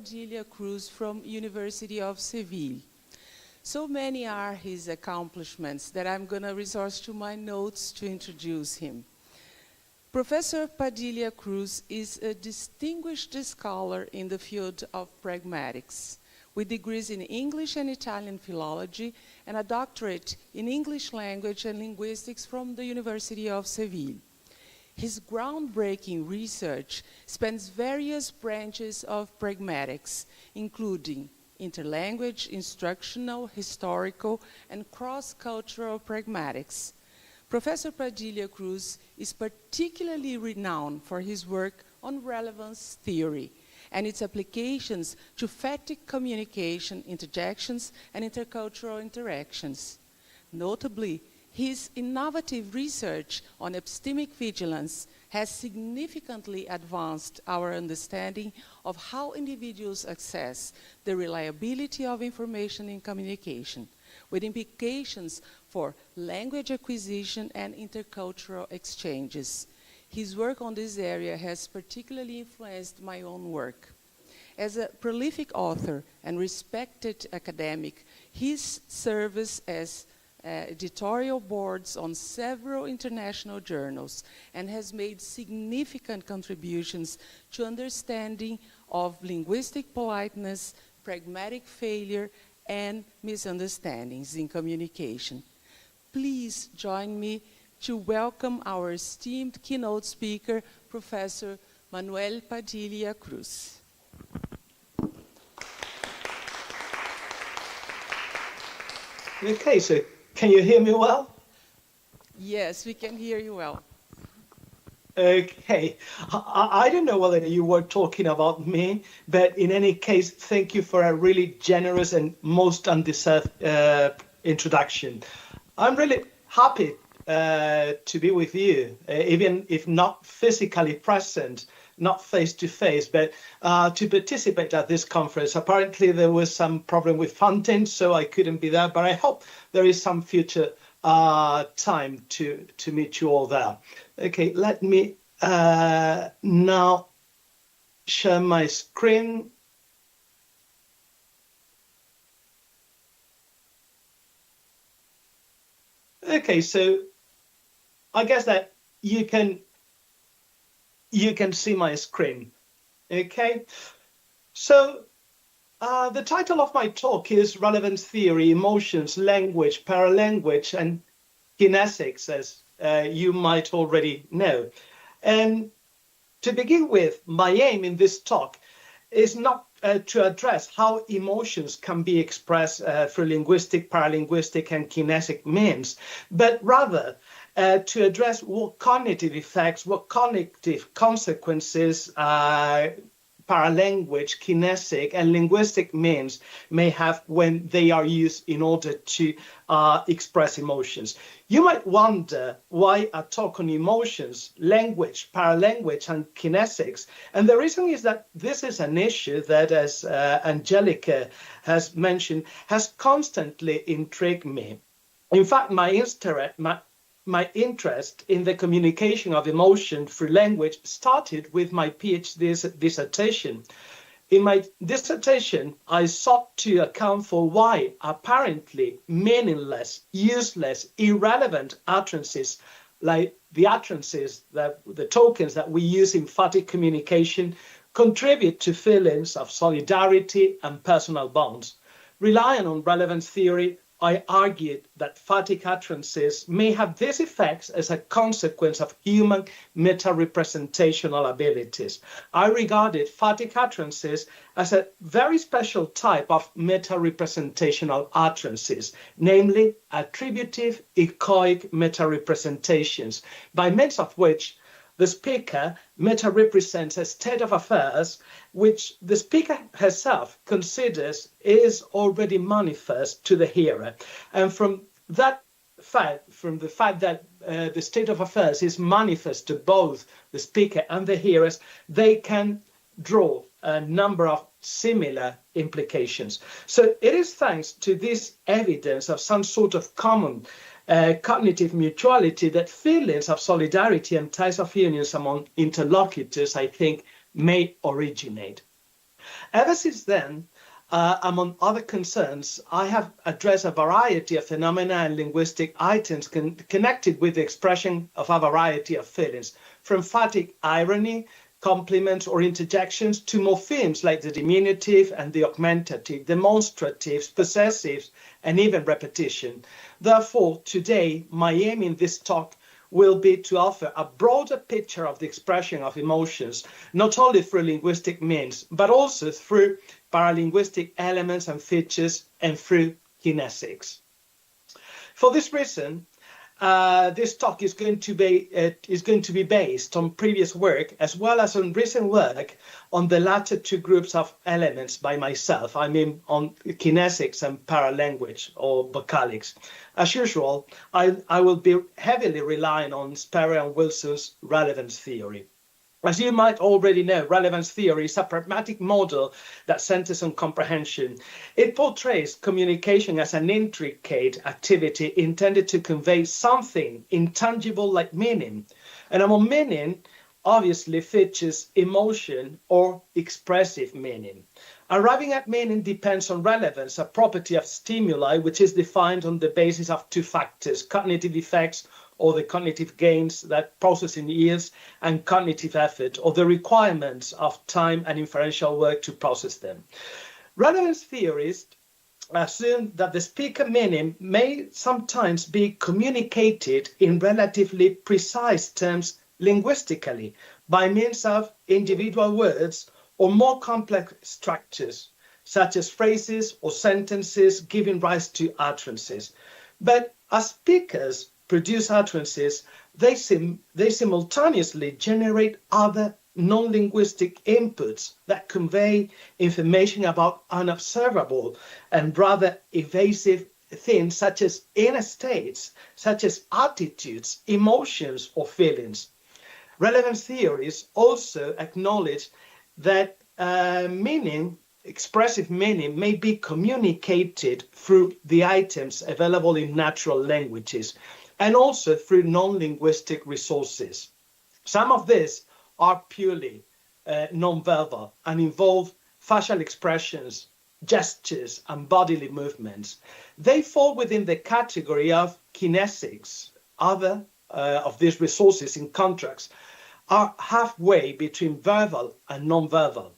Padilla Cruz from University of Sevilla. So many are his accomplishments that I'm going to resort to my notes to introduce him. Professor Padilla Cruz is a distinguished scholar in the field of pragmatics, with degrees in English and Italian philology and a doctorate in English language and linguistics from the University of Sevilla. His groundbreaking research spans various branches of pragmatics, including interlanguage, instructional, historical, and cross-cultural pragmatics. Professor Padilla Cruz is particularly renowned for his work on relevance theory and its applications to phatic communication, interjections, and intercultural interactions. Notably, his innovative research on epistemic vigilance has significantly advanced our understanding of how individuals access the reliability of information in communication, with implications for language acquisition and intercultural exchanges. His work on this area has particularly influenced my own work. As a prolific author and respected academic, his service as editorial boards on several international journals and has made significant contributions to understanding of linguistic politeness, pragmatic failure, and misunderstandings in communication. Please join me to welcome our esteemed keynote speaker, Professor Manuel Padilla Cruz. Okay, so can you hear me well? Yes, we can hear you well. Okay, I don't know whether you were talking about me, but in any case, thank you for a really generous and most undeserved introduction. I'm really happy to be with you, even if not physically present, not face-to-face, but to participate at this conference. Apparently, there was some problem with funding, so I couldn't be there, but I hope there is some future time to meet you all there. Okay, let me now share my screen. Okay, so I guess that you can see my screen. Okay, so the title of my talk is Relevance Theory, Emotions, Language, Paralanguage, and Kinesics, as you might already know. And to begin with, my aim in this talk is not to address how emotions can be expressed through linguistic, paralinguistic, and kinesic means, but rather to address what cognitive effects, what cognitive consequences paralanguage, kinesic, and linguistic means may have when they are used in order to express emotions. You might wonder why a talk on emotions, language, paralanguage, and kinesics. And the reason is that this is an issue that, as Angelica has mentioned, has constantly intrigued me. In fact, my interest in the communication of emotion through language started with my PhD dissertation. In my dissertation, I sought to account for why apparently meaningless, useless, irrelevant utterances, like the utterances, the tokens that we use in phatic communication, contribute to feelings of solidarity and personal bonds. Relying on relevance theory, I argued that phatic utterances may have these effects as a consequence of human meta-representational abilities. I regarded phatic utterances as a very special type of meta-representational utterances, namely attributive echoic meta-representations, by means of which the speaker meta-represents a state of affairs which the speaker herself considers is already manifest to the hearer. And from the fact that the state of affairs is manifest to both the speaker and the hearers, they can draw a number of similar implications. So it is thanks to this evidence of some sort of common cognitive mutuality that feelings of solidarity and ties of unions among interlocutors, I think, may originate. Ever since then, among other concerns, I have addressed a variety of phenomena and linguistic items connected with the expression of a variety of feelings, from emphatic irony, compliments or interjections, to morphemes like the diminutive and the augmentative, demonstratives, possessives, and even repetition. Therefore, today, my aim in this talk will be to offer a broader picture of the expression of emotions, not only through linguistic means, but also through paralinguistic elements and features and through kinesics. For this reason, this talk is going to be based on previous work as well as on recent work on the latter two groups of elements by myself. I mean on kinesics and paralanguage or vocalics. As usual, I will be heavily relying on Sperry and Wilson's relevance theory. As you might already know, relevance theory is a pragmatic model that centers on comprehension. It portrays communication as an intricate activity intended to convey something intangible like meaning. And among meaning, obviously features emotion or expressive meaning. Arriving at meaning depends on relevance, a property of stimuli which is defined on the basis of two factors: cognitive effects, or the cognitive gains that processing yields, and cognitive effort, or the requirements of time and inferential work to process them. Relevance theorists assume that the speaker meaning may sometimes be communicated in relatively precise terms linguistically by means of individual words or more complex structures, such as phrases or sentences giving rise to utterances. But as speakers produce utterances, they simultaneously generate other non-linguistic inputs that convey information about unobservable and rather evasive things such as inner states, such as attitudes, emotions, or feelings. Relevance theories also acknowledge that expressive meaning may be communicated through the items available in natural languages and also through non-linguistic resources. Some of these are purely non-verbal and involve facial expressions, gestures, and bodily movements. They fall within the category of kinesics. Other of these resources, in contrast, are halfway between verbal and non-verbal.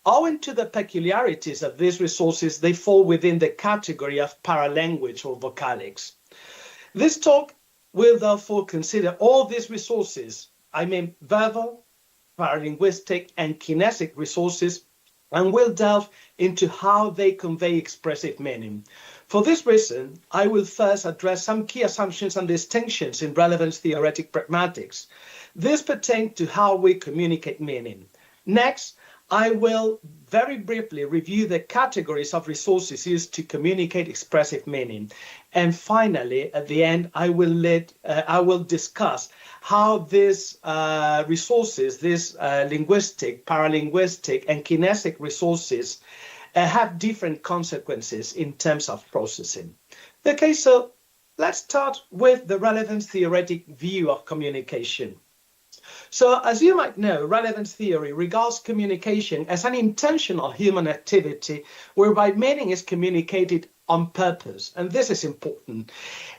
Owing to the peculiarities of these resources, they fall within the category of paralanguage or vocalics. This talk will therefore consider all these resources, I mean verbal, paralinguistic, and kinesic resources, and will delve into how they convey expressive meaning. For this reason, I will first address some key assumptions and distinctions in relevance theoretic pragmatics. This pertains to how we communicate meaning. Next, I will very briefly review the categories of resources used to communicate expressive meaning. And finally, at the end, I will discuss how these resources, these linguistic, paralinguistic, and kinesic resources have different consequences in terms of processing. Okay, so let's start with the relevance theoretic view of communication. So, as you might know, relevance theory regards communication as an intentional human activity whereby meaning is communicated on purpose, and this is important.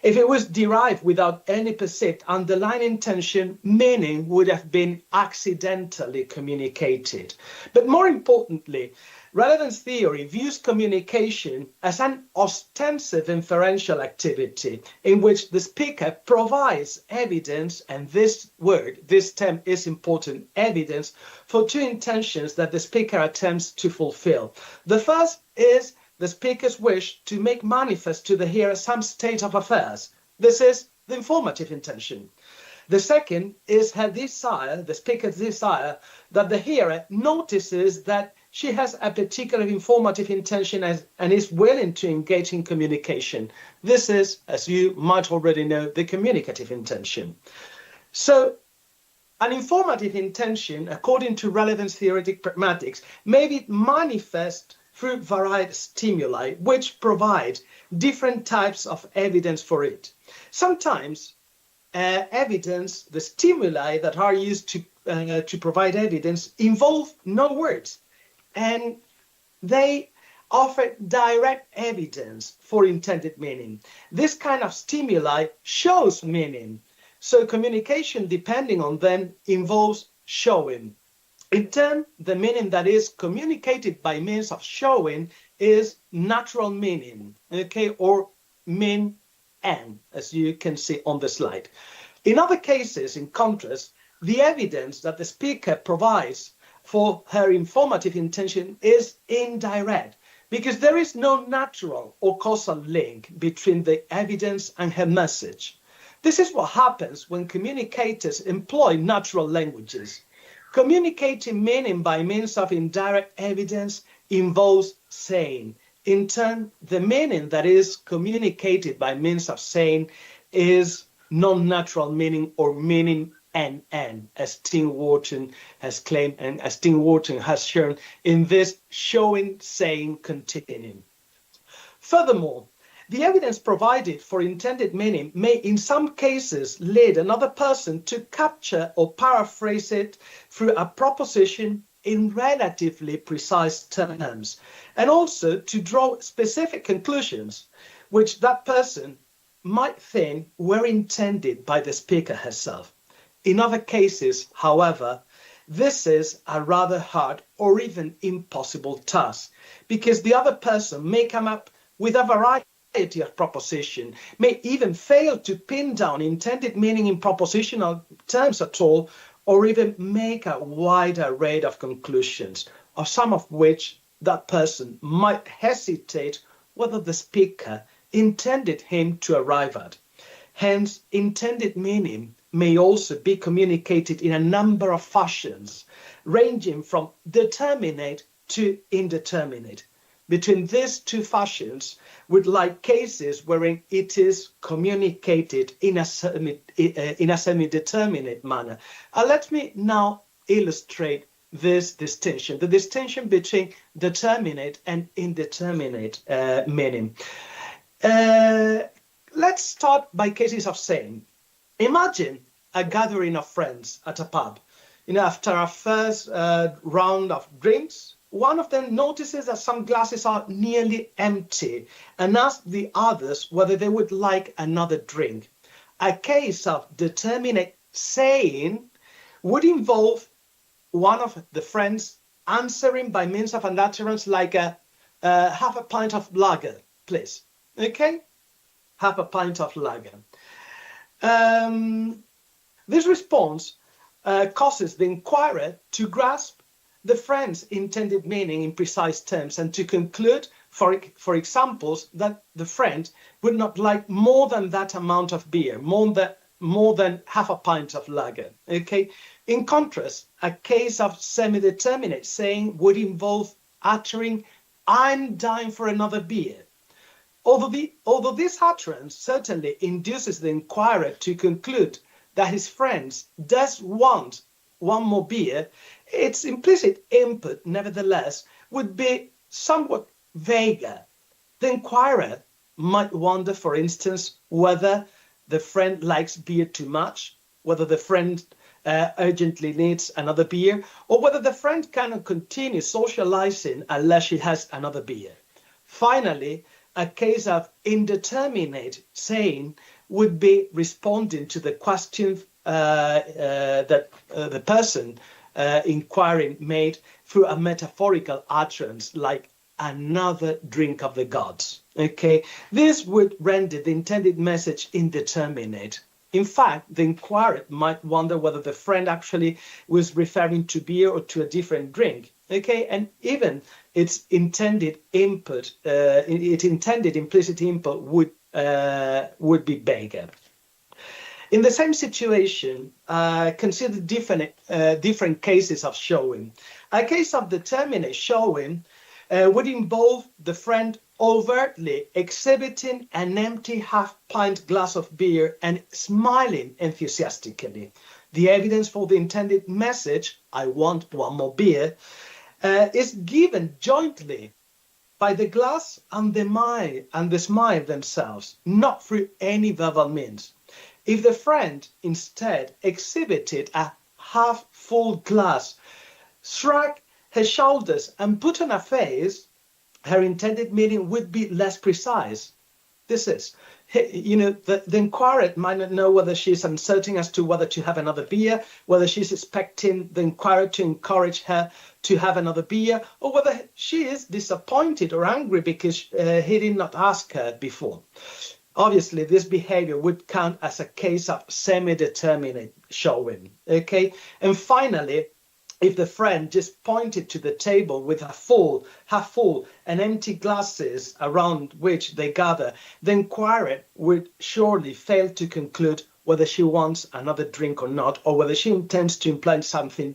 If it was derived without any perceived underlying intention, meaning would have been accidentally communicated. But more importantly, relevance theory views communication as an ostensive inferential activity in which the speaker provides evidence, and this term is important, evidence, for two intentions that the speaker attempts to fulfill. The first is the speaker's wish to make manifest to the hearer some state of affairs. This is the informative intention. The second is her desire, the speaker's desire, that the hearer notices that she has a particular informative intention and is willing to engage in communication. This is, as you might already know, the communicative intention. So, an informative intention, according to relevance theoretic pragmatics, may be manifest through varied stimuli, which provide different types of evidence for it. Sometimes evidence, the stimuli that are used to provide evidence, involve no words. and they offer direct evidence for intended meaning. This kind of stimuli shows meaning. So communication, depending on them, involves showing. In turn, the meaning that is communicated by means of showing is natural meaning, okay, or mean N, as you can see on the slide. In other cases, in contrast, the evidence that the speaker provides for her informative intention is indirect, because there is no natural or causal link between the evidence and her message. This is what happens when communicators employ natural languages. Communicating meaning by means of indirect evidence involves saying. In turn, the meaning that is communicated by means of saying is non-natural meaning, or meaning NN, as Tim Wharton has claimed and as Tim Wharton has shown in this showing-saying continuum. Furthermore, the evidence provided for intended meaning may in some cases lead another person to capture or paraphrase it through a proposition in relatively precise terms, and also to draw specific conclusions which that person might think were intended by the speaker herself. In other cases, however, this is a rather hard or even impossible task, because the other person may come up with a variety of proposition, may even fail to pin down intended meaning in propositional terms at all, or even make a wide array of conclusions, of some of which that person might hesitate whether the speaker intended him to arrive at. Hence, intended meaning may also be communicated in a number of fashions, ranging from determinate to indeterminate. Between these two fashions, we'd like cases wherein it is communicated in a semi-determinate manner. Let me now illustrate this distinction, the distinction between determinate and indeterminate meaning. Let's start by cases of saying. Imagine a gathering of friends at a pub. After a first round of drinks, one of them notices that some glasses are nearly empty and asks the others whether they would like another drink. A case of determinate saying would involve one of the friends answering by means of an utterance like half a pint of lager, please. Okay? Half a pint of lager. This response causes the inquirer to grasp the friend's intended meaning in precise terms and to conclude, for examples, that the friend would not like more than that amount of beer, more than half a pint of lager. Okay. In contrast, a case of semi-determinate saying would involve uttering, "I'm dying for another beer." Although this utterance certainly induces the inquirer to conclude that his friend does want one more beer, its implicit input, nevertheless, would be somewhat vaguer. The inquirer might wonder, for instance, whether the friend likes beer too much, whether the friend urgently needs another beer, or whether the friend cannot continue socializing unless she has another beer. Finally, a case of indeterminate saying would be responding to the question that the person inquiring made through a metaphorical utterance like another drink of the gods. Okay, this would render the intended message indeterminate. In fact, the inquirer might wonder whether the friend actually was referring to beer or to a different drink. Okay, and even its intended input, its intended implicit input would be vaguer. In the same situation, consider different cases of showing. A case of determinate showing would involve the friend overtly exhibiting an empty half-pint glass of beer and smiling enthusiastically. The evidence for the intended message, "I want one more beer," is given jointly by the glass and the smile themselves, not through any verbal means. If the friend instead exhibited a half-full glass, struck her shoulders and put on a face, her intended meaning would be less precise. This is, the inquirer might not know whether she's uncertain as to whether to have another beer, whether she's expecting the inquirer to encourage her to have another beer, or whether she is disappointed or angry because he did not ask her before. Obviously, this behavior would count as a case of semi-determinate showing, okay? And finally, if the friend just pointed to the table with half full and empty glasses around which they gather, the inquirer would surely fail to conclude whether she wants another drink or not, or whether she intends to imply something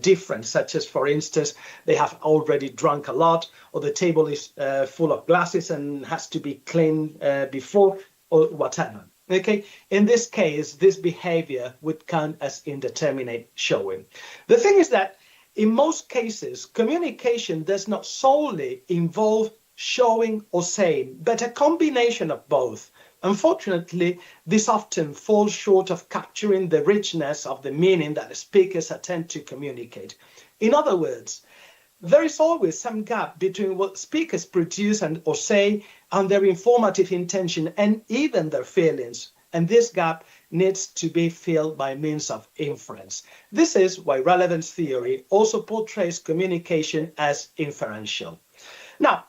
different, such as, for instance, they have already drunk a lot, or the table is full of glasses and has to be cleaned before, or whatever. Okay, in this case, this behavior would count as indeterminate showing. The thing is that in most cases, communication does not solely involve showing or saying, but a combination of both. Unfortunately, this often falls short of capturing the richness of the meaning that the speakers attempt to communicate. In other words, there is always some gap between what speakers produce or say and their informative intention and even their feelings. And this gap needs to be filled by means of inference. This is why relevance theory also portrays communication as inferential. Now,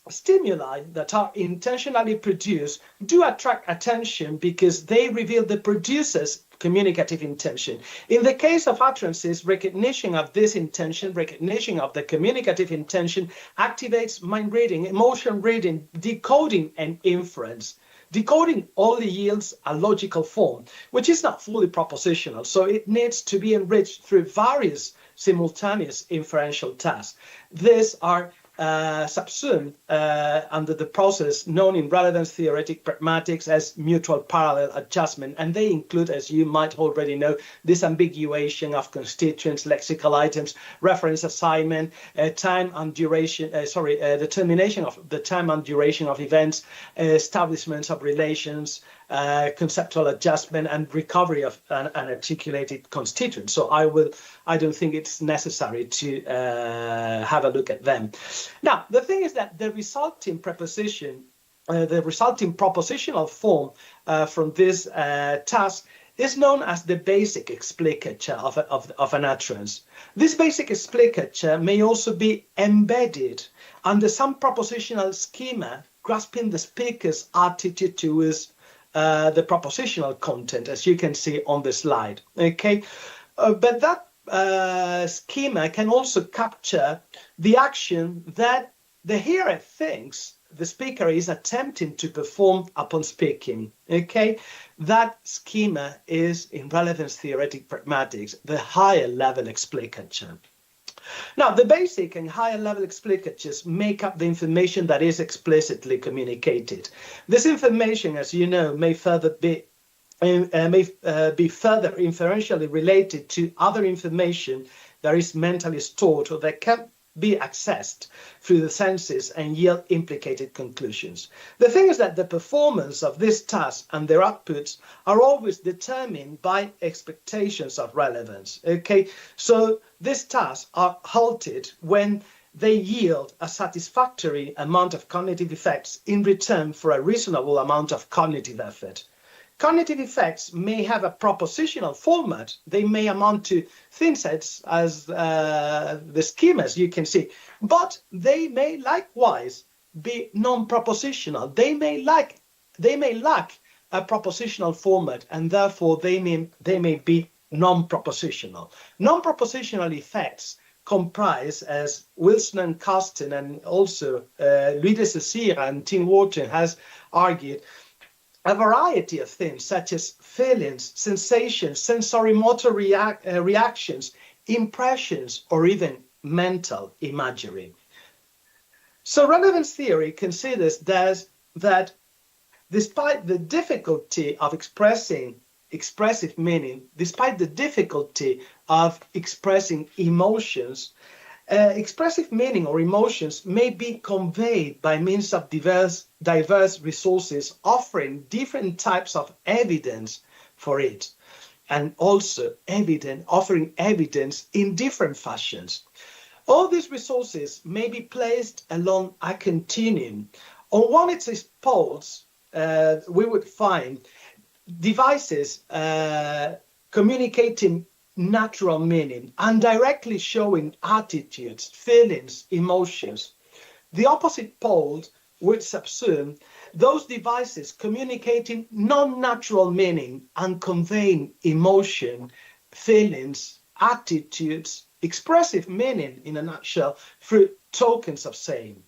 stimuli that are intentionally produced do attract attention because they reveal the producer's communicative intention. In the case of utterances, recognition of this intention, recognition of the communicative intention, activates mind reading, emotion reading, decoding, and inference. Decoding only yields a logical form, which is not fully propositional, so it needs to be enriched through various simultaneous inferential tasks. These are subsumed under the process known in relevance theoretic pragmatics as mutual parallel adjustment, and they include, as you might already know, disambiguation of constituents, lexical items, reference assignment, time and duration, determination of the time and duration of events, establishments of relations, conceptual adjustment, and recovery of an articulated constituent. So I don't think it's necessary to have a look at them. Now, the thing is that the resulting propositional form from this task is known as the basic explicature of an utterance. This basic explicature may also be embedded under some propositional schema, grasping the speaker's attitude towards the propositional content, as you can see on the slide. Okay, but that schema can also capture the action that the hearer thinks the speaker is attempting to perform upon speaking. Okay, that schema is, in relevance theoretic pragmatics, the higher level explicature. Now, the basic and higher level explicatures make up the information that is explicitly communicated. This information, as you know, may be further inferentially related to other information that is mentally stored or that can be accessed through the senses and yield implicated conclusions. The thing is that the performance of this task and their outputs are always determined by expectations of relevance. Okay, so these tasks are halted when they yield a satisfactory amount of cognitive effects in return for a reasonable amount of cognitive effort. Cognitive effects may have a propositional format. They may amount to things as the schemas you can see, but they may likewise be non-propositional. They may lack a propositional format, and therefore they may be non-propositional. Non-propositional effects comprise, as Wilson and Carsten and also Louis de Saussure and Tim Wharton has argued, a variety of things such as feelings, sensations, sensorimotor reactions, impressions, or even mental imagery. So relevance theory considers that despite the difficulty of expressing expressive meaning, despite the difficulty of expressing emotions, expressive meaning or emotions may be conveyed by means of diverse resources offering different types of evidence for it, and also offering evidence in different fashions. All these resources may be placed along a continuum. On one of its poles, we would find devices communicating natural meaning and directly showing attitudes, feelings, emotions. The opposite pole would subsume those devices communicating non-natural meaning and conveying emotion, feelings, attitudes, expressive meaning in a nutshell through tokens of saying.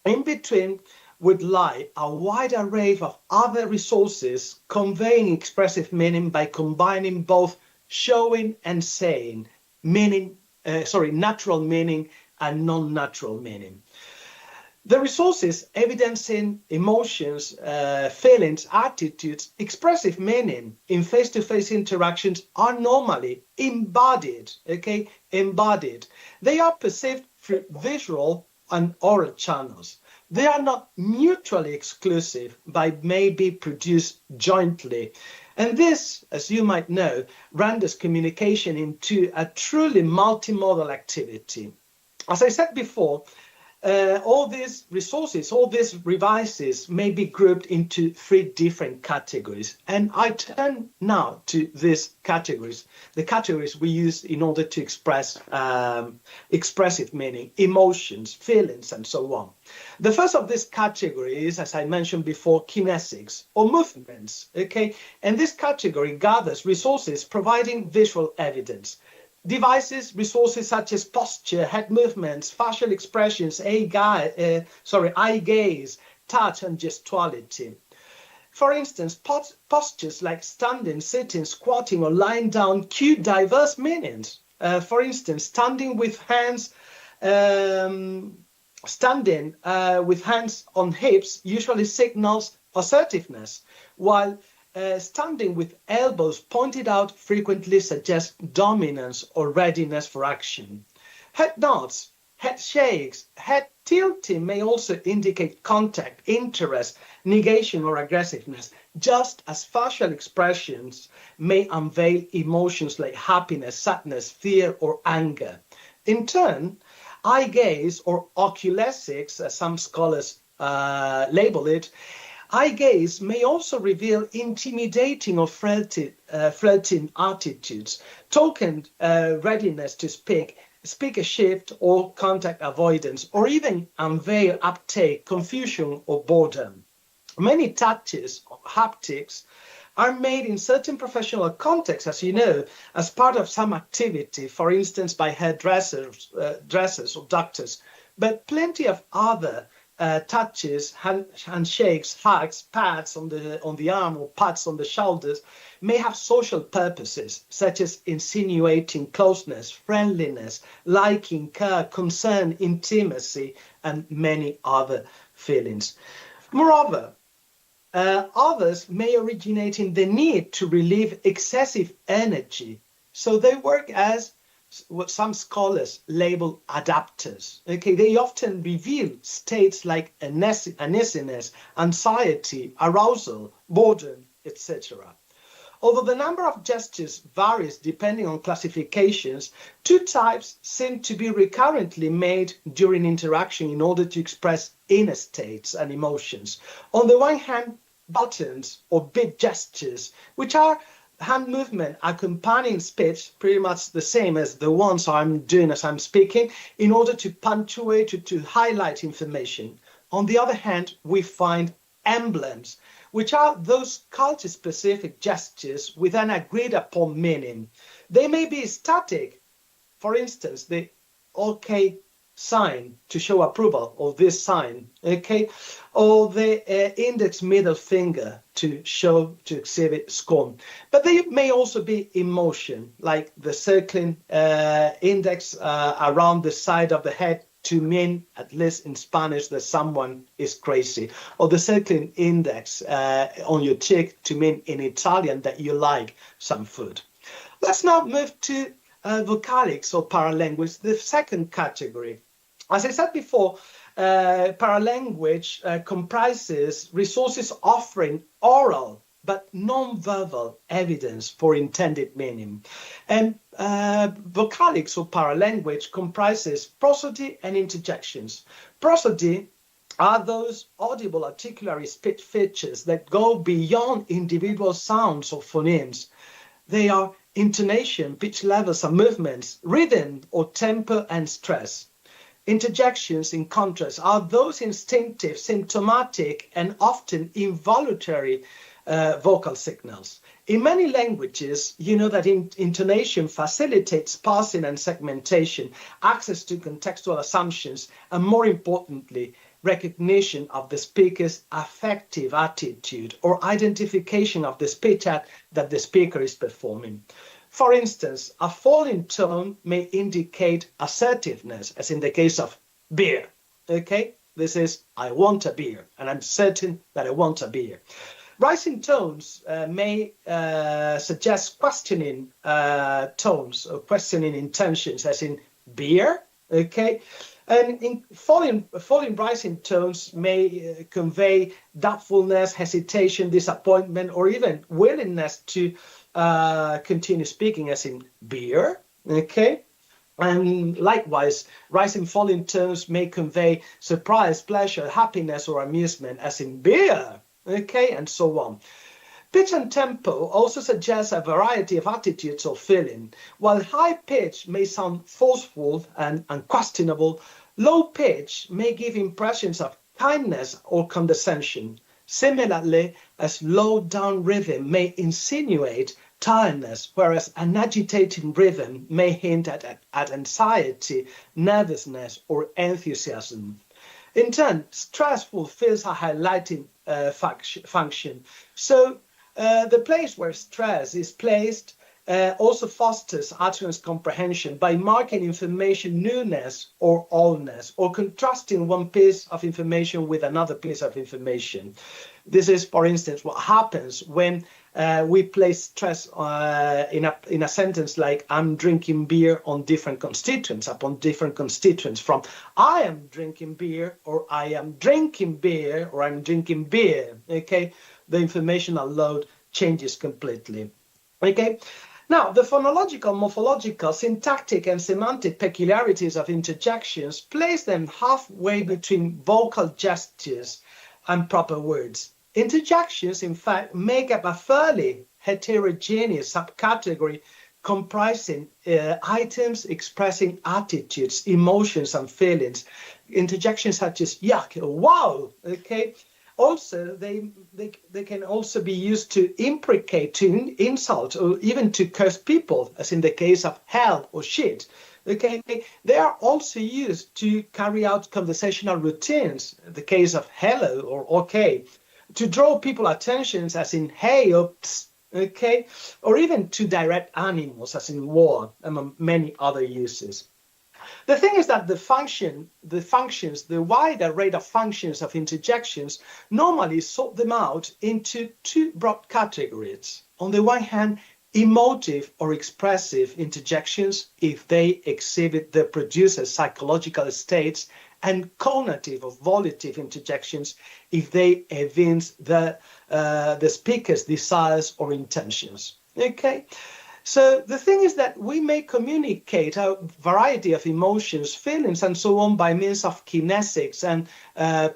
In between would lie a wide array of other resources conveying expressive meaning by combining both showing and saying, natural meaning and non-natural meaning. The resources evidencing emotions, feelings, attitudes, expressive meaning in face-to-face interactions are normally embodied, okay? Embodied. They are perceived through visual and oral channels. They are not mutually exclusive, but may be produced jointly. And this, as you might know, renders communication into a truly multimodal activity. As I said before, all these resources, all these devices may be grouped into 3 different categories. And I turn now to these categories, the categories we use in order to express expressive meaning, emotions, feelings, and so on. The first of these categories, as I mentioned before, kinesics or movements, okay? And this category gathers resources providing visual evidence. Devices, resources such as posture, head movements, facial expressions, eye gaze, touch, and gestuality. For instance, postures like standing, sitting, squatting, or lying down cue diverse meanings. For instance, standing with hands on hips usually signals assertiveness, while standing with elbows pointed out frequently suggests dominance or readiness for action. Head nods, head shakes, head tilting may also indicate contact, interest, negation, or aggressiveness, just as facial expressions may unveil emotions like happiness, sadness, fear, or anger. In turn, eye gaze or oculesics, as some scholars label it, eye gaze may also reveal intimidating or flirting attitudes, token readiness to speak a shift or contact avoidance, or even unveil uptake, confusion, or boredom. Many touches, haptics, are made in certain professional contexts, as you know, as part of some activity, for instance, by hairdressers, dressers or doctors, but plenty of other touches, handshakes, hugs, pats on the arm or pats on the shoulders may have social purposes, such as insinuating closeness, friendliness, liking, care, concern, intimacy, and many other feelings. Moreover, others may originate in the need to relieve excessive energy, so they work as what some scholars label adapters. Okay, they often reveal states like uneasiness, anxiety, arousal, boredom, etc. Although the number of gestures varies depending on classifications, 2 types seem to be recurrently made during interaction in order to express inner states and emotions. On the one hand, buttons or beat gestures, which are hand movement accompanying speech, pretty much the same as the ones I'm doing as I'm speaking, in order to punctuate, to highlight information. On the other hand, we find emblems, which are those culture-specific gestures with an agreed-upon meaning. They may be static, for instance, the OK sign to show approval of this sign, okay, or the index middle finger to exhibit scorn. But they may also be emotion, like the circling index around the side of the head to mean, at least in Spanish, that someone is crazy, or the circling index on your cheek to mean in Italian that you like some food. Let's now move to vocalics or paralanguage, the second category. As I said before, paralanguage comprises resources offering oral but non-verbal evidence for intended meaning. And vocalics or paralanguage comprises prosody and interjections. Prosody are those audible articulatory speech features that go beyond individual sounds or phonemes. They are intonation, pitch levels and movements, rhythm or tempo and stress. Interjections, in contrast, are those instinctive, symptomatic, and often involuntary vocal signals. In many languages, you know that intonation facilitates parsing and segmentation, access to contextual assumptions, and more importantly, recognition of the speaker's affective attitude or identification of the speech act that the speaker is performing. For instance, a falling tone may indicate assertiveness, as in the case of beer. Okay, this is I want a beer, and I'm certain that I want a beer. Rising tones may suggest questioning tones or questioning intentions, as in beer. Okay, and in falling rising tones may convey doubtfulness, hesitation, disappointment, or even willingness to continue speaking, as in beer. Okay. And likewise, rising falling tones may convey surprise, pleasure, happiness, or amusement, as in beer. Okay, and so on. Pitch and tempo also suggest a variety of attitudes or feeling. While high pitch may sound forceful and unquestionable, low pitch may give impressions of kindness or condescension. Similarly, a slowed down rhythm may insinuate tiredness, whereas an agitating rhythm may hint at anxiety, nervousness, or enthusiasm. In turn, stress fulfills a highlighting function. So the place where stress is placed also fosters utterance comprehension by marking information newness or oldness, or contrasting one piece of information with another piece of information. This is, for instance, what happens when we place stress in a sentence like I'm drinking beer on different constituents, upon different constituents, from I am drinking beer, or I am drinking beer, or I'm drinking beer. Okay, the informational load changes completely. Okay. Now, the phonological, morphological, syntactic, and semantic peculiarities of interjections place them halfway between vocal gestures and proper words. Interjections, in fact, make up a fairly heterogeneous subcategory comprising items expressing attitudes, emotions, and feelings. Interjections such as yuck, wow, okay. Also, they can also be used to imprecate, to insult, or even to curse people, as in the case of hell or shit. Okay, they are also used to carry out conversational routines, the case of hello or okay, to draw people's attentions, as in hey or psst, okay, or even to direct animals, as in war, among many other uses. The thing is that the wide array of functions of interjections normally sort them out into two broad categories. On the one hand, emotive or expressive interjections, if they exhibit the producer's psychological states, and conative or volitive interjections, if they evince the speaker's desires or intentions. Okay. So the thing is that we may communicate a variety of emotions, feelings, and so on by means of kinesics and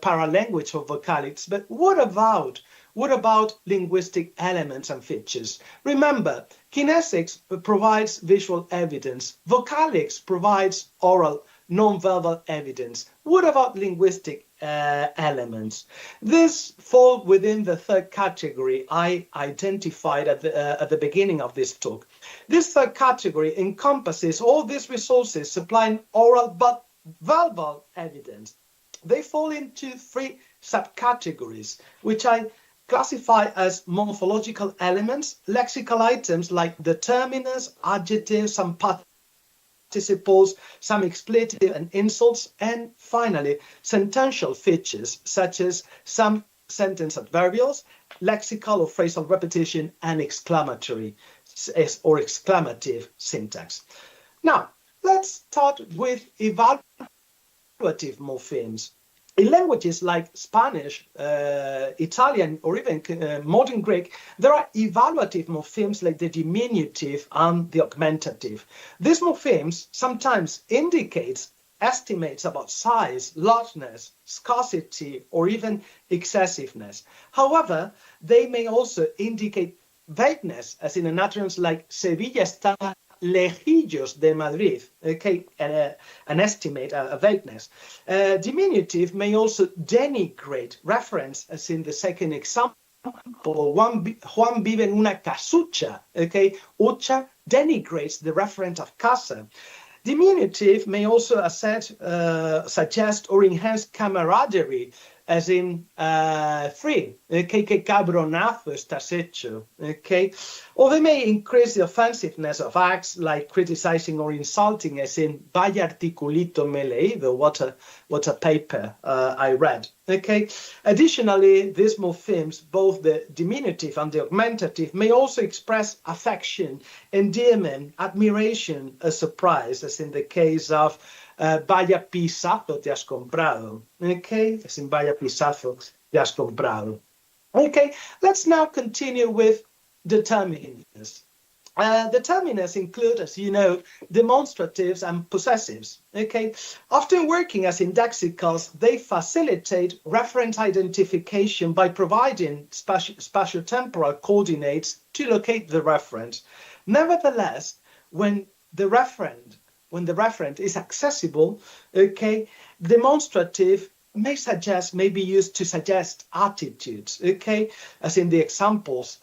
paralanguage or vocalics. But what about linguistic elements and features? Remember, kinesics provides visual evidence. Vocalics provides oral, non-verbal evidence. What about linguistic elements? This falls within the third category I identified at the beginning of this talk. This third category encompasses all these resources supplying oral but verbal evidence. They fall into three subcategories, which I classify as morphological elements, lexical items like determiners, adjectives, and participles, some expletive and insults, and finally, sentential features such as some sentence adverbials, lexical or phrasal repetition, and exclamatory or exclamative syntax. Now, let's start with evaluative morphemes. In languages like Spanish, Italian, or even modern Greek, there are evaluative morphemes like the diminutive and the augmentative. These morphemes sometimes indicate estimates about size, largeness, scarcity, or even excessiveness. However, they may also indicate vagueness, as in an utterance like Sevilla está lejillos de Madrid, okay, an estimate, a vagueness. Diminutive may also denigrate reference, as in the second example, Juan vive en una casucha, okay, ucha denigrates the referent of casa. Diminutive may also suggest or enhance camaraderie, as in free, okay, que cabronazo estás hecho, okay? Or they may increase the offensiveness of acts like criticizing or insulting, as in vaya articulito me leído, what a paper I read, okay? Additionally, these morphemes, both the diminutive and the augmentative, may also express affection, endearment, admiration, a surprise, as in the case of vaya pisazo te has comprado, okay? As in vaya pisazo te has comprado. Okay, let's now continue with determiners. Determiners include, as you know, demonstratives and possessives, okay? Often working as indexicals, they facilitate reference identification by providing spatio-temporal coordinates to locate the referent. Nevertheless, when the referent is accessible, okay, demonstrative may be used to suggest attitudes, okay, as in the examples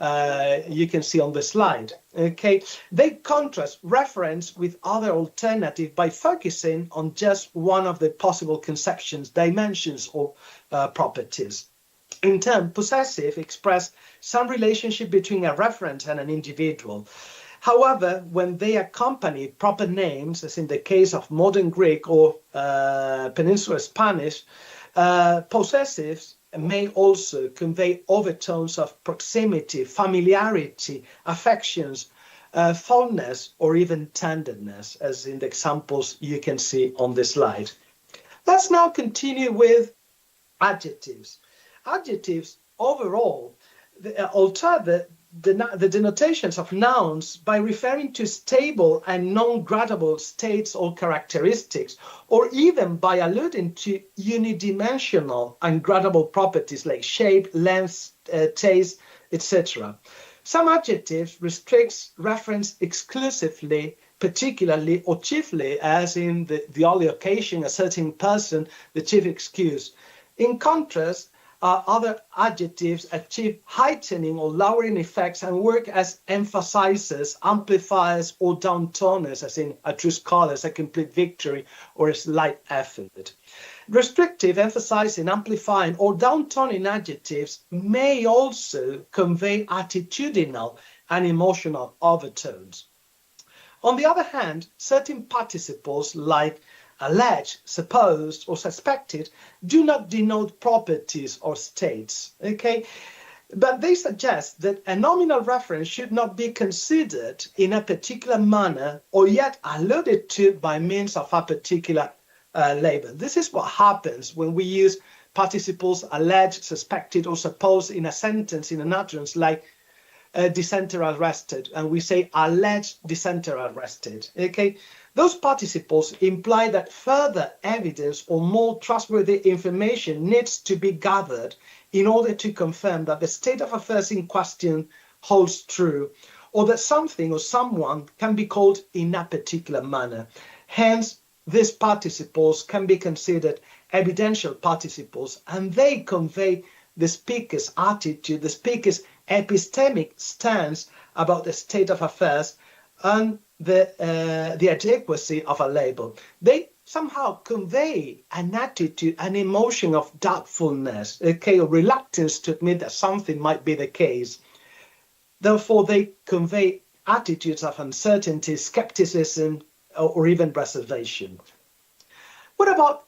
you can see on the slide, okay. They contrast reference with other alternative by focusing on just one of the possible conceptions, dimensions, or properties. In turn, possessive express some relationship between a referent and an individual. However, when they accompany proper names, as in the case of modern Greek or Peninsular Spanish, possessives may also convey overtones of proximity, familiarity, affections, fondness, or even tenderness, as in the examples you can see on the slide. Let's now continue with adjectives. Adjectives overall alter the denotations of nouns by referring to stable and non-gradable states or characteristics, or even by alluding to unidimensional and gradable properties like shape, length, taste, etc. Some adjectives restrict reference exclusively, particularly or chiefly, as in the only occasion, a certain person, the chief excuse. In contrast, other adjectives achieve heightening or lowering effects and work as emphasizers, amplifiers, or downtoners, as in a true scholar, a complete victory, or a slight effort. Restrictive, emphasizing, amplifying, or downtoning adjectives may also convey attitudinal and emotional overtones. On the other hand, certain participles like alleged, supposed, or suspected do not denote properties or states, okay? But they suggest that a nominal reference should not be considered in a particular manner or yet alluded to by means of a particular label. This is what happens when we use participles alleged, suspected, or supposed in a sentence, in an utterance like dissenter arrested, and we say alleged dissenter arrested, okay? Those participles imply that further evidence or more trustworthy information needs to be gathered in order to confirm that the state of affairs in question holds true, or that something or someone can be called in a particular manner. Hence, these participles can be considered evidential participles, and they convey the speaker's attitude, the speaker's epistemic stance about the state of affairs and the adequacy of a label. They somehow convey an attitude, an emotion of doubtfulness, okay, or reluctance to admit that something might be the case. Therefore, they convey attitudes of uncertainty, skepticism, or even reservation. What about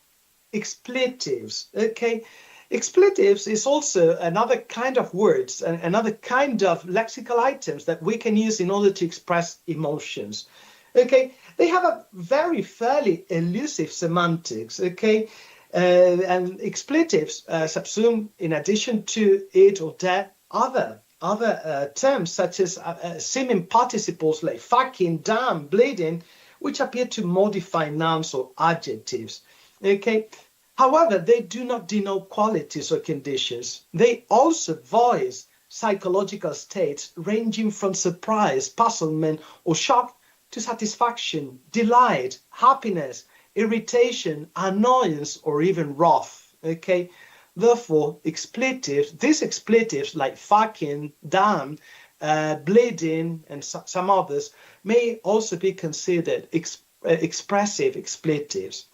expletives? Okay, expletives is also another kind of words, another kind of lexical items that we can use in order to express emotions. Okay, they have a fairly elusive semantics. Okay, And expletives subsume, in addition to it or that, other terms such as seeming participles like fucking, damn, bleeding, which appear to modify nouns or adjectives. Okay. However, they do not denote qualities or conditions. They also voice psychological states ranging from surprise, puzzlement, or shock to satisfaction, delight, happiness, irritation, annoyance, or even wrath. Okay. Therefore, these expletives like fucking, damn, bleeding, and some others may also be considered expressive expletives.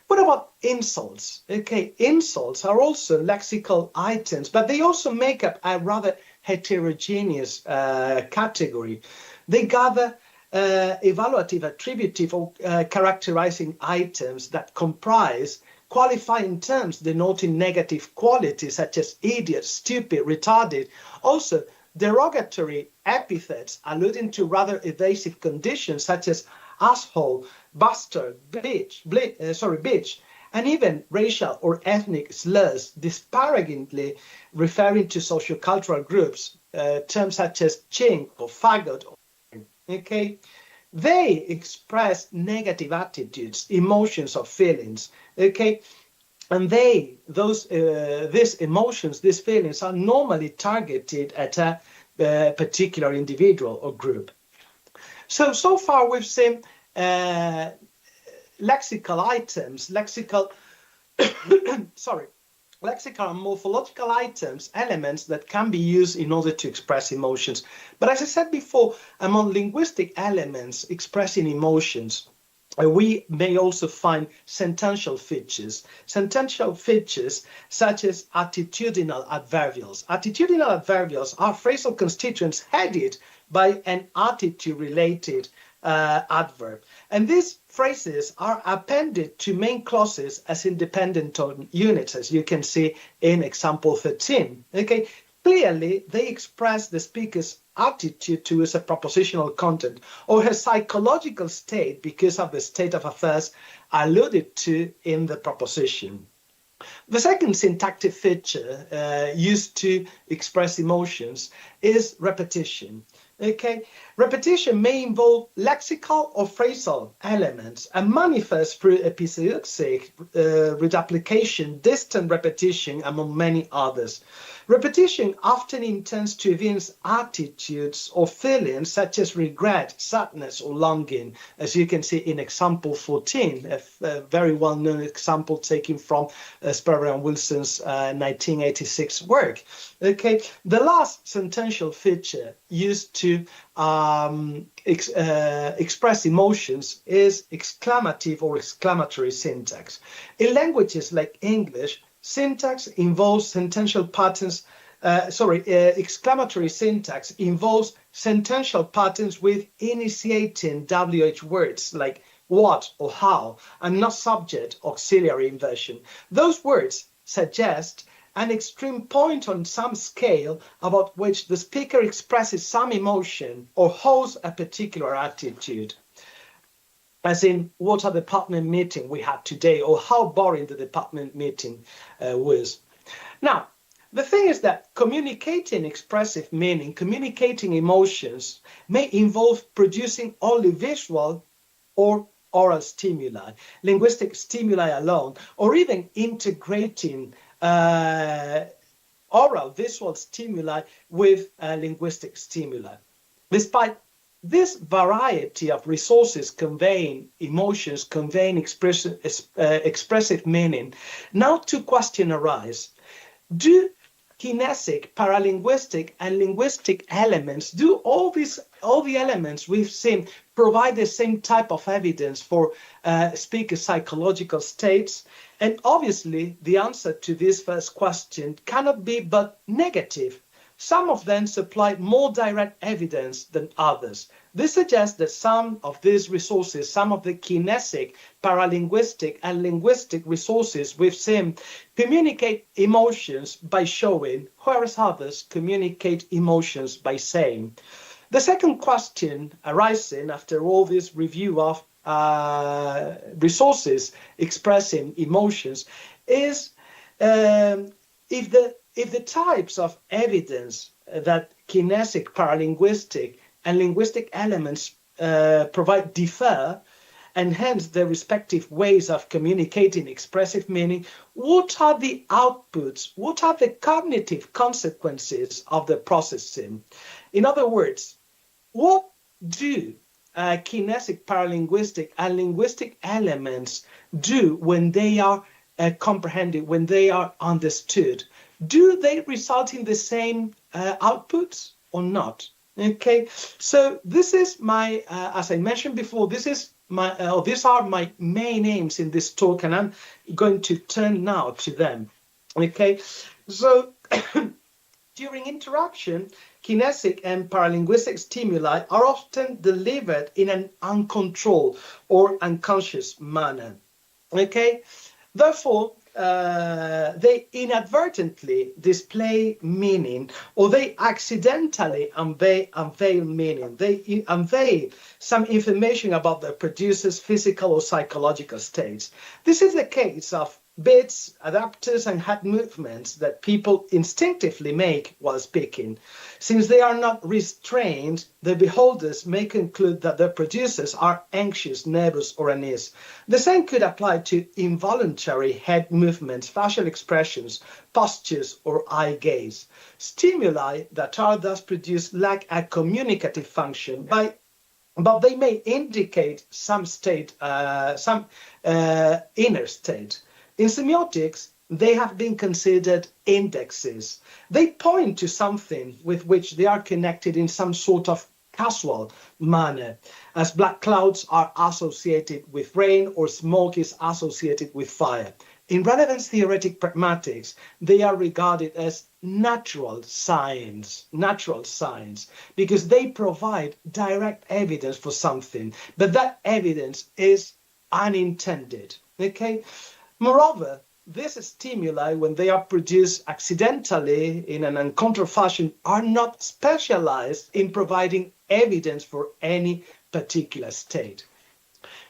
What about insults? Okay, insults are also lexical items, but they also make up a rather heterogeneous category. They gather evaluative, attributive, or characterizing items that comprise qualifying terms denoting negative qualities such as idiot, stupid, retarded. Also, derogatory epithets alluding to rather evasive conditions such as asshole, bastard, bitch, and even racial or ethnic slurs disparagingly referring to sociocultural groups, terms such as chink or faggot. Okay, they express negative attitudes, emotions, or feelings. Okay, and these emotions, these feelings are normally targeted at a particular individual or group. So far we've seen lexical items, lexical and morphological items, elements that can be used in order to express emotions. But as I said before, among linguistic elements expressing emotions, we may also find sentential features. Sentential features such as attitudinal adverbials. Attitudinal adverbials are phrasal constituents headed by an attitude-related adverb. And these phrases are appended to main clauses as independent units, as you can see in example 13. Okay, clearly they express the speaker's attitude towards a propositional content or her psychological state because of the state of affairs alluded to in the proposition. The second syntactic feature used to express emotions is repetition. Okay, repetition may involve lexical or phrasal elements and manifests through epizeuxic reduplication, distant repetition, among many others. Repetition often intends to evince attitudes or feelings such as regret, sadness, or longing, as you can see in example 14, a very well-known example taken from Sperber and Wilson's 1986 work. Okay, the last sentential feature used to express emotions is exclamative or exclamatory syntax. In languages like English, syntax involves sentential patterns. Exclamatory syntax involves sentential patterns with initiating WH words like what or how, and not subject auxiliary inversion. Those words suggest an extreme point on some scale about which the speaker expresses some emotion or holds a particular attitude. As in, what a department meeting we had today, or how boring the department meeting was. Now, the thing is that communicating expressive meaning, communicating emotions, may involve producing only visual or oral stimuli, linguistic stimuli alone, or even integrating oral visual stimuli with linguistic stimuli. Despite this variety of resources conveying emotions, conveying expressive meaning, now two questions arise. Do kinesic, paralinguistic, and linguistic elements, do all the elements we've seen provide the same type of evidence for speaker psychological states? And obviously, the answer to this first question cannot be but negative. Some of them supply more direct evidence than others. This suggests that some of these resources, some of the kinesic, paralinguistic, and linguistic resources we've seen communicate emotions by showing, whereas others communicate emotions by saying. The second question arising after all this review of resources expressing emotions is if the types of evidence that kinesic, paralinguistic, and linguistic elements provide differ, and hence their respective ways of communicating expressive meaning, what are the outputs? What are the cognitive consequences of the processing? In other words, what do kinesic, paralinguistic, and linguistic elements do when they are comprehended, when they are understood? Do they result in the same outputs or not? Okay, so this is my, as I mentioned before, these are my main aims in this talk, and I'm going to turn now to them. Okay, so during interaction, kinesic and paralinguistic stimuli are often delivered in an uncontrolled or unconscious manner. Okay, therefore, they inadvertently display meaning, or they accidentally unveil meaning. They unveil some information about the producer's physical or psychological states. This is the case of bits, adapters, and head movements that people instinctively make while speaking. Since they are not restrained, the beholders may conclude that the producers are anxious, nervous, or uneasy. The same could apply to involuntary head movements, facial expressions, postures, or eye gaze. Stimuli that are thus produced lack a communicative function, but they may indicate some state, some inner state. In semiotics, they have been considered indexes. They point to something with which they are connected in some sort of causal manner, as black clouds are associated with rain or smoke is associated with fire. In relevance theoretic pragmatics, they are regarded as natural signs, because they provide direct evidence for something, but that evidence is unintended. Okay? Moreover, these stimuli, when they are produced accidentally in an uncontrolled fashion, are not specialized in providing evidence for any particular state.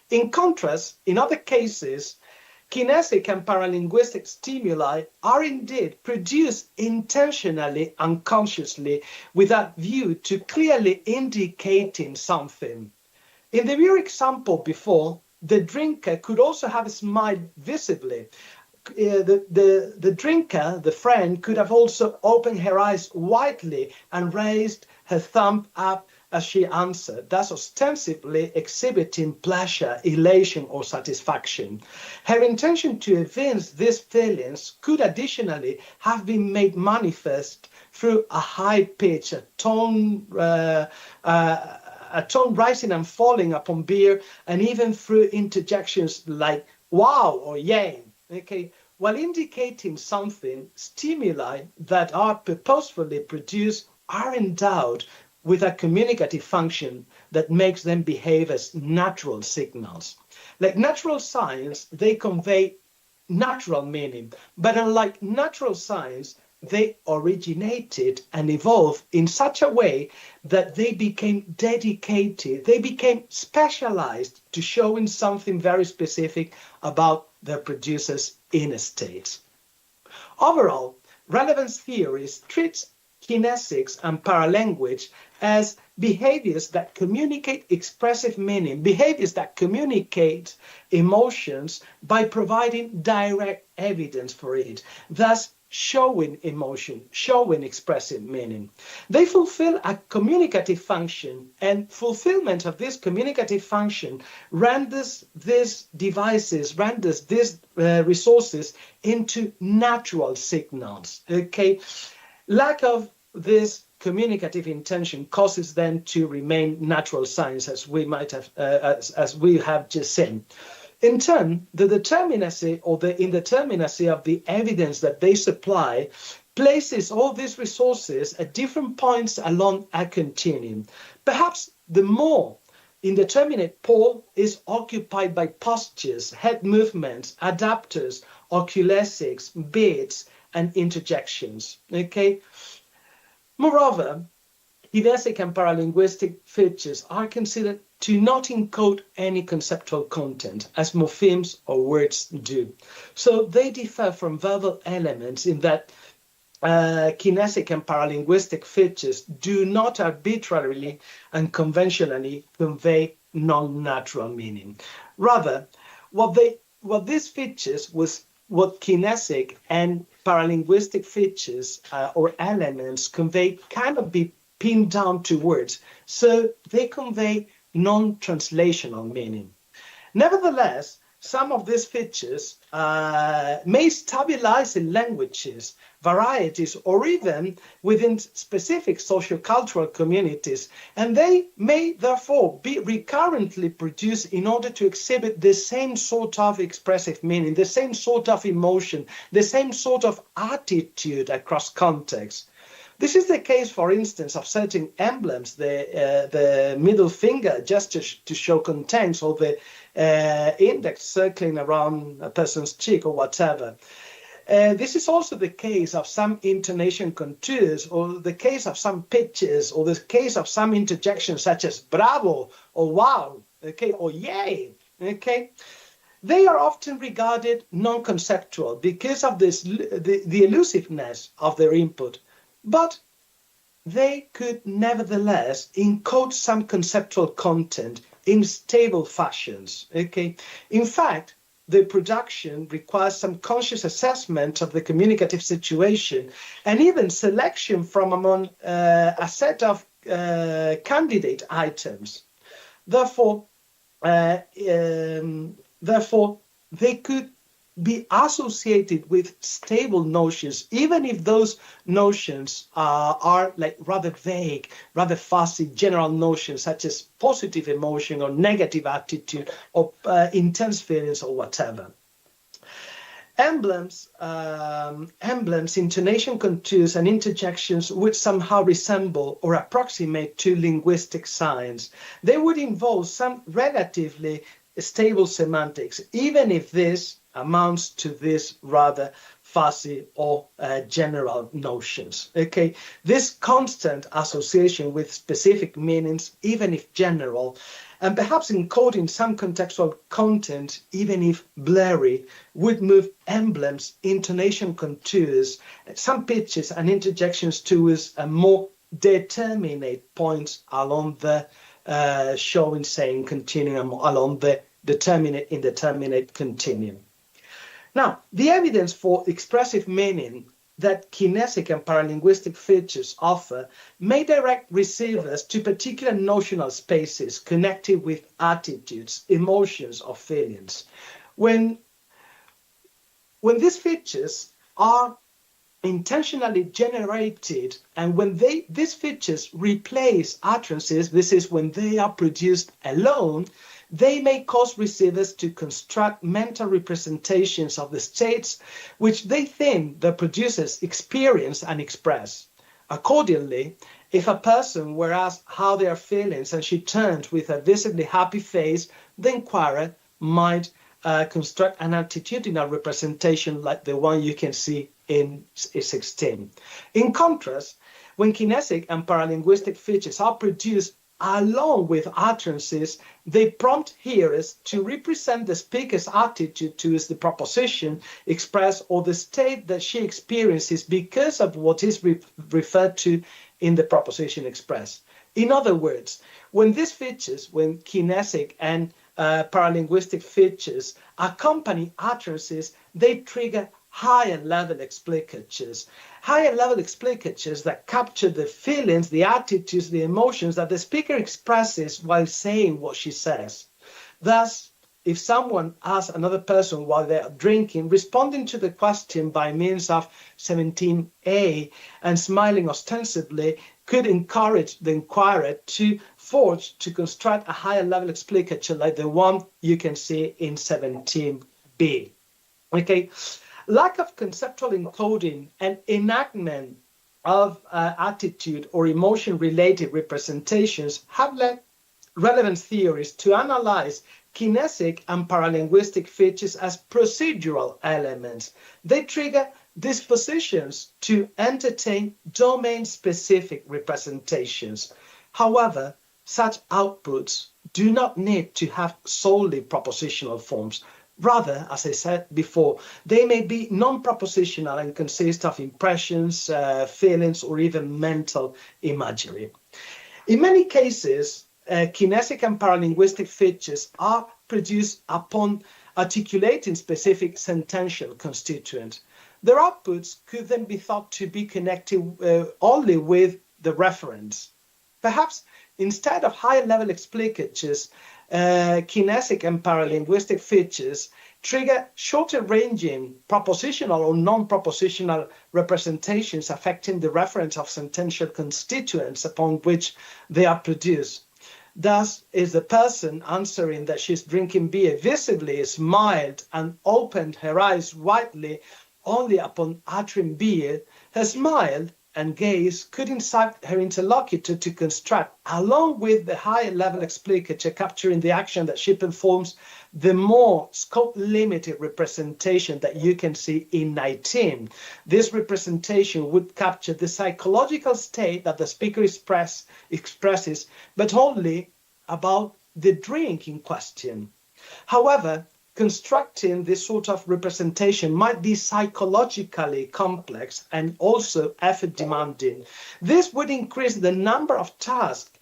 In contrast, in other cases, kinesic and paralinguistic stimuli are indeed produced intentionally, unconsciously, with a view to clearly indicating something. In the mere example before, the drinker could also have smiled visibly. The drinker, the friend, could have also opened her eyes widely and raised her thumb up as she answered, thus ostensibly exhibiting pleasure, elation, or satisfaction. Her intention to evince these feelings could additionally have been made manifest through a high pitch, a tone rising and falling upon beer, and even through interjections like wow or yay. Okay, while indicating something, stimuli that are purposefully produced are endowed with a communicative function that makes them behave as natural signals. Like natural signs, they convey natural meaning, but unlike natural signs, they originated and evolved in such a way that they became dedicated, they became specialized to showing something very specific about their producer's inner state. Overall, relevance theories treats kinesics and paralanguage as behaviors that communicate expressive meaning, behaviors that communicate emotions by providing direct evidence for it, thus showing emotion, showing expressive meaning. They fulfill a communicative function, and fulfillment of this communicative function renders these devices, renders these resources into natural signals. Okay, lack of this communicative intention causes them to remain natural signs, as we might have, as we have just seen. In turn, the determinacy or the indeterminacy of the evidence that they supply places all these resources at different points along a continuum. Perhaps the more indeterminate pole is occupied by postures, head movements, adapters, oculesics, beats, and interjections. Okay. Moreover, kinesic and paralinguistic features are considered to not encode any conceptual content, as morphemes or words do. So they differ from verbal elements in that kinesic and paralinguistic features do not arbitrarily and conventionally convey non-natural meaning. Rather, what these features was what kinesic and paralinguistic features or elements convey cannot be pinned down to words, so they convey non-translational meaning. Nevertheless, some of these features may stabilize in languages, varieties, or even within specific sociocultural communities, and they may therefore be recurrently produced in order to exhibit the same sort of expressive meaning, the same sort of emotion, the same sort of attitude across contexts. This is the case, for instance, of certain emblems, the middle finger gesture to show content, or the index circling around a person's cheek or whatever. This is also the case of some intonation contours, or the case of some pitches, or the case of some interjections such as bravo or wow, okay, or yay, okay. They are often regarded non-conceptual because of this, the elusiveness of their input. But they could nevertheless encode some conceptual content in stable fashions. Okay, in fact, the production requires some conscious assessment of the communicative situation and even selection from among a set of candidate items. Therefore, they could be associated with stable notions, even if those notions are like rather vague, rather fuzzy, general notions such as positive emotion or negative attitude or intense feelings or whatever. Emblems, intonation contours, and interjections would somehow resemble or approximate to linguistic signs. They would involve some relatively stable semantics, even if this amounts to this rather fuzzy or general notions. Okay, this constant association with specific meanings, even if general, and perhaps encoding some contextual content, even if blurry, would move emblems, intonation contours, some pitches and interjections towards a more determinate points along the showing, saying, continuum, along the determinate, indeterminate continuum. Now, the evidence for expressive meaning that kinesic and paralinguistic features offer may direct receivers to particular notional spaces connected with attitudes, emotions, or feelings. When these features are intentionally generated and when these features replace utterances, this is when they are produced alone, they may cause receivers to construct mental representations of the states which they think the producers experience and express. Accordingly, if a person were asked how they are feeling and she turned with a visibly happy face, the inquirer might construct an attitudinal representation like the one you can see in XIV. In contrast, when kinesic and paralinguistic features are produced along with utterances, they prompt hearers to represent the speaker's attitude towards the proposition expressed or the state that she experiences because of what is referred to in the proposition expressed. In other words, when these features, when kinesic and paralinguistic features accompany utterances, they trigger higher level explicatures that capture the feelings, the attitudes, the emotions that the speaker expresses while saying what she says. Thus, if someone asks another person while they are drinking, responding to the question by means of 17a and smiling ostensibly could encourage the inquirer to construct a higher level explicature like the one you can see in 17b. Okay. Lack of conceptual encoding and enactment of attitude or emotion-related representations have led relevance theories to analyze kinesic and paralinguistic features as procedural elements. They trigger dispositions to entertain domain-specific representations. However, such outputs do not need to have solely propositional forms. Rather, as I said before, they may be non-propositional and consist of impressions, feelings, or even mental imagery. In many cases, kinesic and paralinguistic features are produced upon articulating specific sentential constituent. Their outputs could then be thought to be connected only with the reference. Perhaps instead of higher-level explicatures, kinesic and paralinguistic features trigger shorter-ranging propositional or non-propositional representations affecting the reference of sentential constituents upon which they are produced. Thus, is the person answering that she's drinking beer visibly smiled and opened her eyes widely only upon uttering beer, her smile and gaze could incite her interlocutor to construct, along with the higher level explicature capturing the action that she performs, the more scope-limited representation that you can see in 19. This representation would capture the psychological state that the speaker expresses, but only about the drink in question. However, constructing this sort of representation might be psychologically complex and also effort demanding. This would increase the number of tasks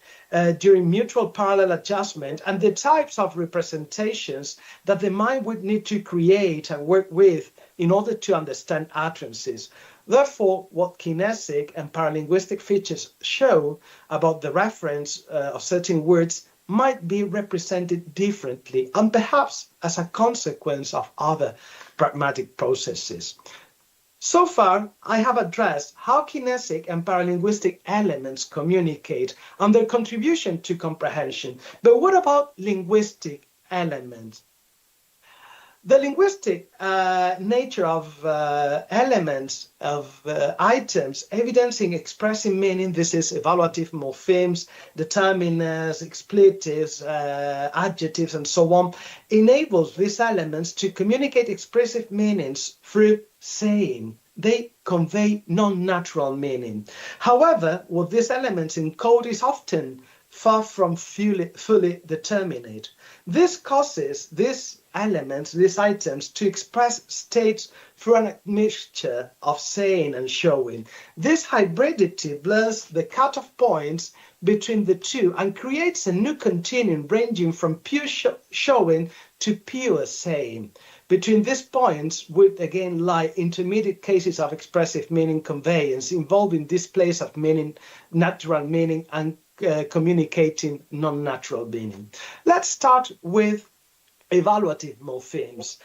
during mutual parallel adjustment and the types of representations that the mind would need to create and work with in order to understand utterances. Therefore, what kinesic and paralinguistic features show about the reference of certain words might be represented differently and perhaps as a consequence of other pragmatic processes. So far, I have addressed how kinesic and paralinguistic elements communicate and their contribution to comprehension. But what about linguistic elements? The linguistic nature of elements, of items, evidencing, expressing meaning, this is evaluative morphemes, determiners, expletives, adjectives, and so on, enables these elements to communicate expressive meanings through saying. They convey non-natural meaning. However, what these elements encode is often far from fully determinate. This causes these elements, these items, to express states through a mixture of saying and showing. This hybridity blurs the cutoff points between the two and creates a new continuum ranging from pure showing to pure saying. Between these points would again lie intermediate cases of expressive meaning conveyance involving displays of meaning, natural meaning, and communicating non-natural meaning. Let's start with evaluative morphemes.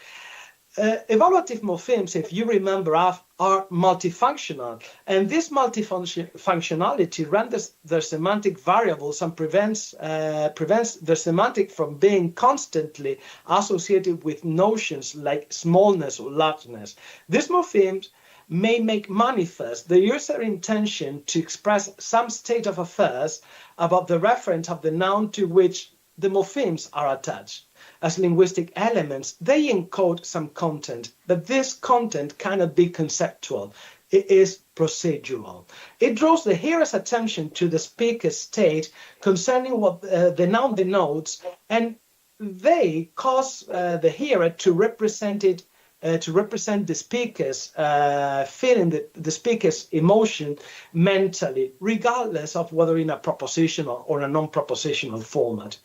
Evaluative morphemes, if you remember, are multifunctional, and this multifunctionality renders their semantic variables and prevents their semantic from being constantly associated with notions like smallness or largeness. These morphemes may make manifest the user intention to express some state of affairs about the reference of the noun to which the morphemes are attached. As linguistic elements, they encode some content, but this content cannot be conceptual. It is procedural. It draws the hearer's attention to the speaker's state concerning what the noun denotes, and they cause the hearer to represent the speaker's feeling, the speaker's emotion mentally, regardless of whether in a propositional or a non-propositional format.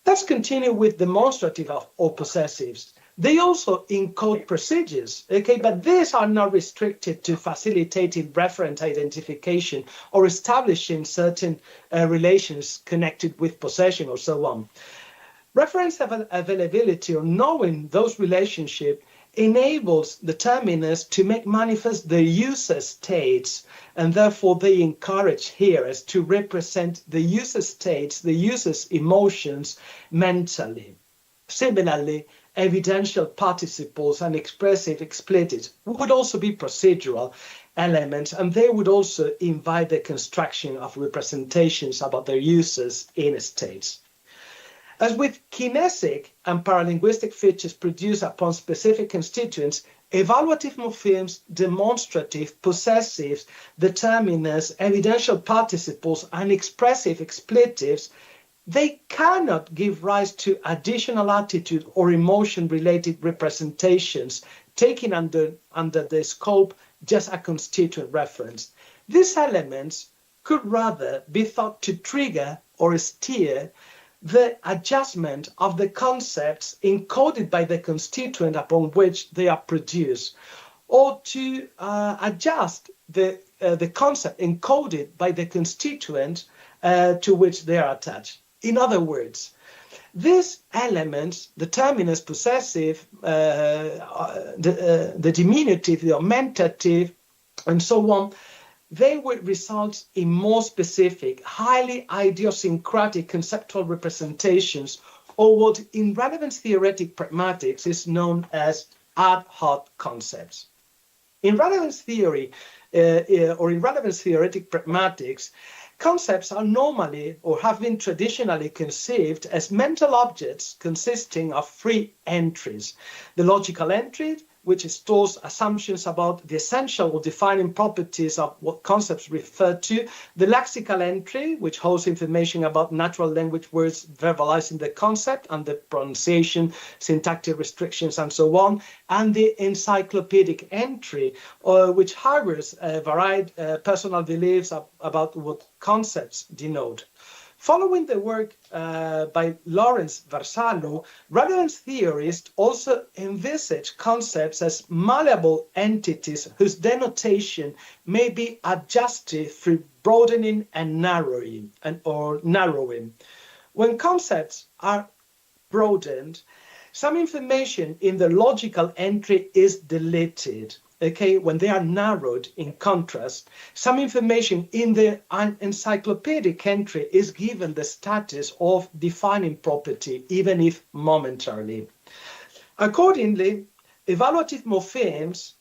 Let's continue with demonstrative or possessives. They also encode procedures, okay, but these are not restricted to facilitating referent identification or establishing certain relations connected with possession or so on. Reference availability or knowing those relationships enables determiners to make manifest the user states, and therefore they encourage hearers to represent the user states, the user's emotions mentally. Similarly, evidential participles and expressive expletives would also be procedural elements, and they would also invite the construction of representations about their users in states. As with kinesic and paralinguistic features produced upon specific constituents, evaluative morphemes, demonstrative, possessives, determiners, evidential participles, and expressive expletives, they cannot give rise to additional attitude or emotion-related representations taken under the scope just a constituent reference. These elements could rather be thought to trigger or steer the adjustment of the concepts encoded by the constituent upon which they are produced, or to adjust the concept encoded by the constituent to which they are attached. In other words, these elements, determiners, possessive, the diminutive, the augmentative, and so on, they would result in more specific, highly idiosyncratic conceptual representations, or what in relevance theoretic pragmatics is known as ad hoc concepts. In relevance theory, or in relevance theoretic pragmatics, concepts are normally or have been traditionally conceived as mental objects consisting of three entries: the logical entry, which stores assumptions about the essential or defining properties of what concepts refer to; the lexical entry, which holds information about natural language words verbalizing the concept and the pronunciation, syntactic restrictions, and so on; and the encyclopedic entry, which harbors varied personal beliefs about what concepts denote. Following the work by Lawrence Varsalo, relevance theorists also envisage concepts as malleable entities whose denotation may be adjusted through broadening and narrowing. When concepts are broadened, some information in the logical entry is deleted. Okay, when they are narrowed, in contrast, some information in the encyclopedic entry is given the status of defining property, even if momentarily. Accordingly, evaluative morphemes,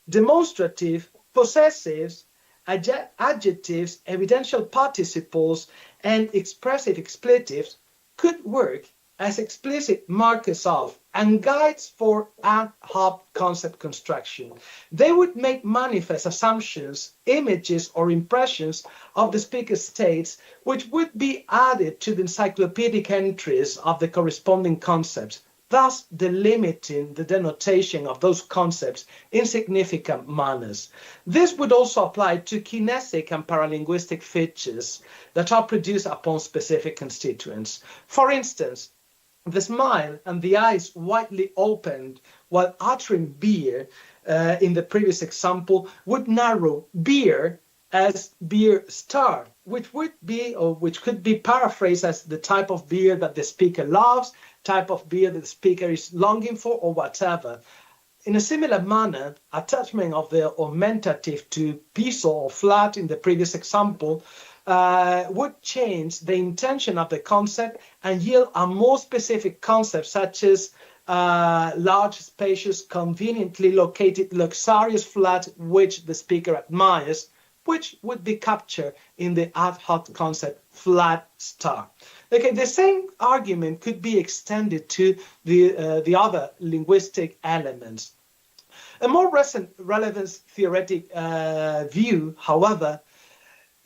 demonstrative, possessives, adjectives, evidential participles, and expressive expletives could work as explicit markers of and guides for ad hoc concept construction. They would make manifest assumptions, images, or impressions of the speaker's states, which would be added to the encyclopedic entries of the corresponding concepts, thus delimiting the denotation of those concepts in significant manners. This would also apply to kinesic and paralinguistic features that are produced upon specific constituents. For instance, the smile and the eyes widely opened while uttering beer in the previous example would narrow beer as beer star, which would be, or which could be paraphrased as the type of beer that the speaker loves, type of beer that the speaker is longing for, or whatever. In a similar manner, attachment of the augmentative to piso or flat in the previous example would change the intention of the concept and yield a more specific concept, such as large, spacious, conveniently located, luxurious flat which the speaker admires, which would be captured in the ad hoc concept flat star. Okay, the same argument could be extended to the other linguistic elements. A more recent relevance theoretic view, however,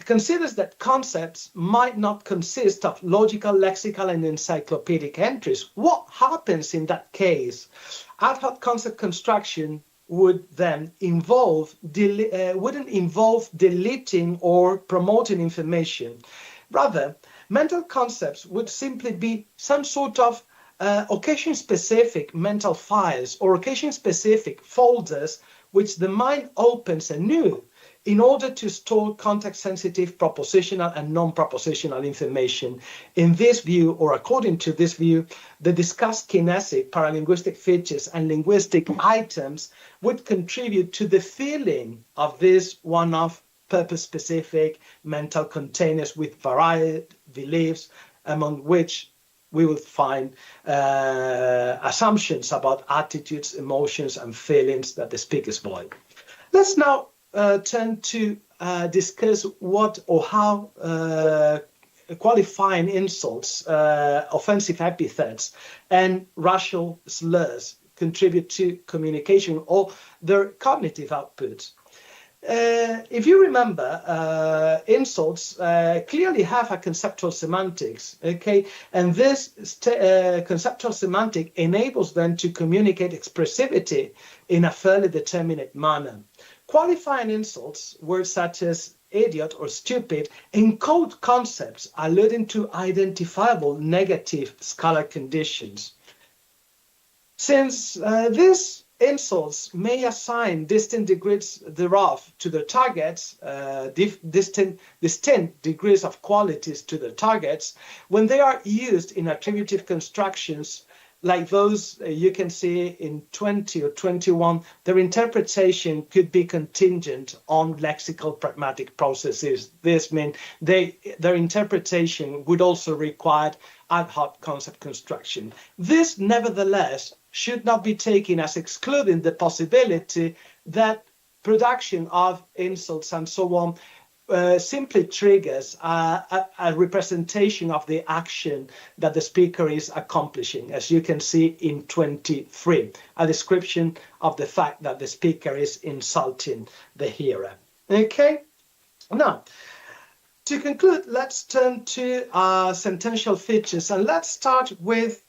considers that concepts might not consist of logical, lexical, and encyclopedic entries. What happens in that case? Ad hoc concept construction would then wouldn't involve deleting or promoting information. Rather, mental concepts would simply be some sort of occasion-specific mental files or occasion-specific folders which the mind opens anew in order to store context-sensitive propositional and non-propositional information. In this view, or according to this view, the discussed kinesic, paralinguistic features and linguistic items would contribute to the filling of this one-off purpose-specific mental containers with varied beliefs, among which we will find assumptions about attitudes, emotions, and feelings that the speakers voice. Let's now turn to discuss what or how qualifying insults, offensive epithets, and racial slurs contribute to communication or their cognitive output. If you remember, insults clearly have a conceptual semantics, okay? And this conceptual semantic enables them to communicate expressivity in a fairly determinate manner. Qualifying insults, words such as idiot or stupid, encode concepts alluding to identifiable negative scalar conditions. Since these insults may assign distinct degrees thereof to their targets, distinct degrees of qualities to their targets, when they are used in attributive constructions like those you can see in 20 or 21, their interpretation could be contingent on lexical pragmatic processes. This means their interpretation would also require ad hoc concept construction. This, nevertheless, should not be taken as excluding the possibility that production of insults and so on simply triggers a representation of the action that the speaker is accomplishing, as you can see in 23, a description of the fact that the speaker is insulting the hearer. Okay? Now, to conclude, let's turn to sentential features, and let's start with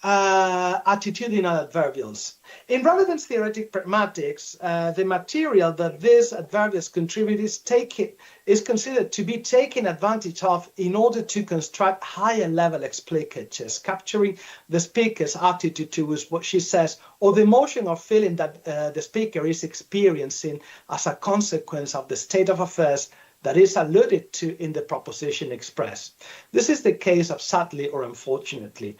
attitudinal adverbials. In relevance theoretic pragmatics, the material that these adverbials contribute is considered to be taken advantage of in order to construct higher level explicatures, capturing the speaker's attitude towards what she says, or the emotion or feeling that the speaker is experiencing as a consequence of the state of affairs that is alluded to in the proposition expressed. This is the case of sadly or unfortunately.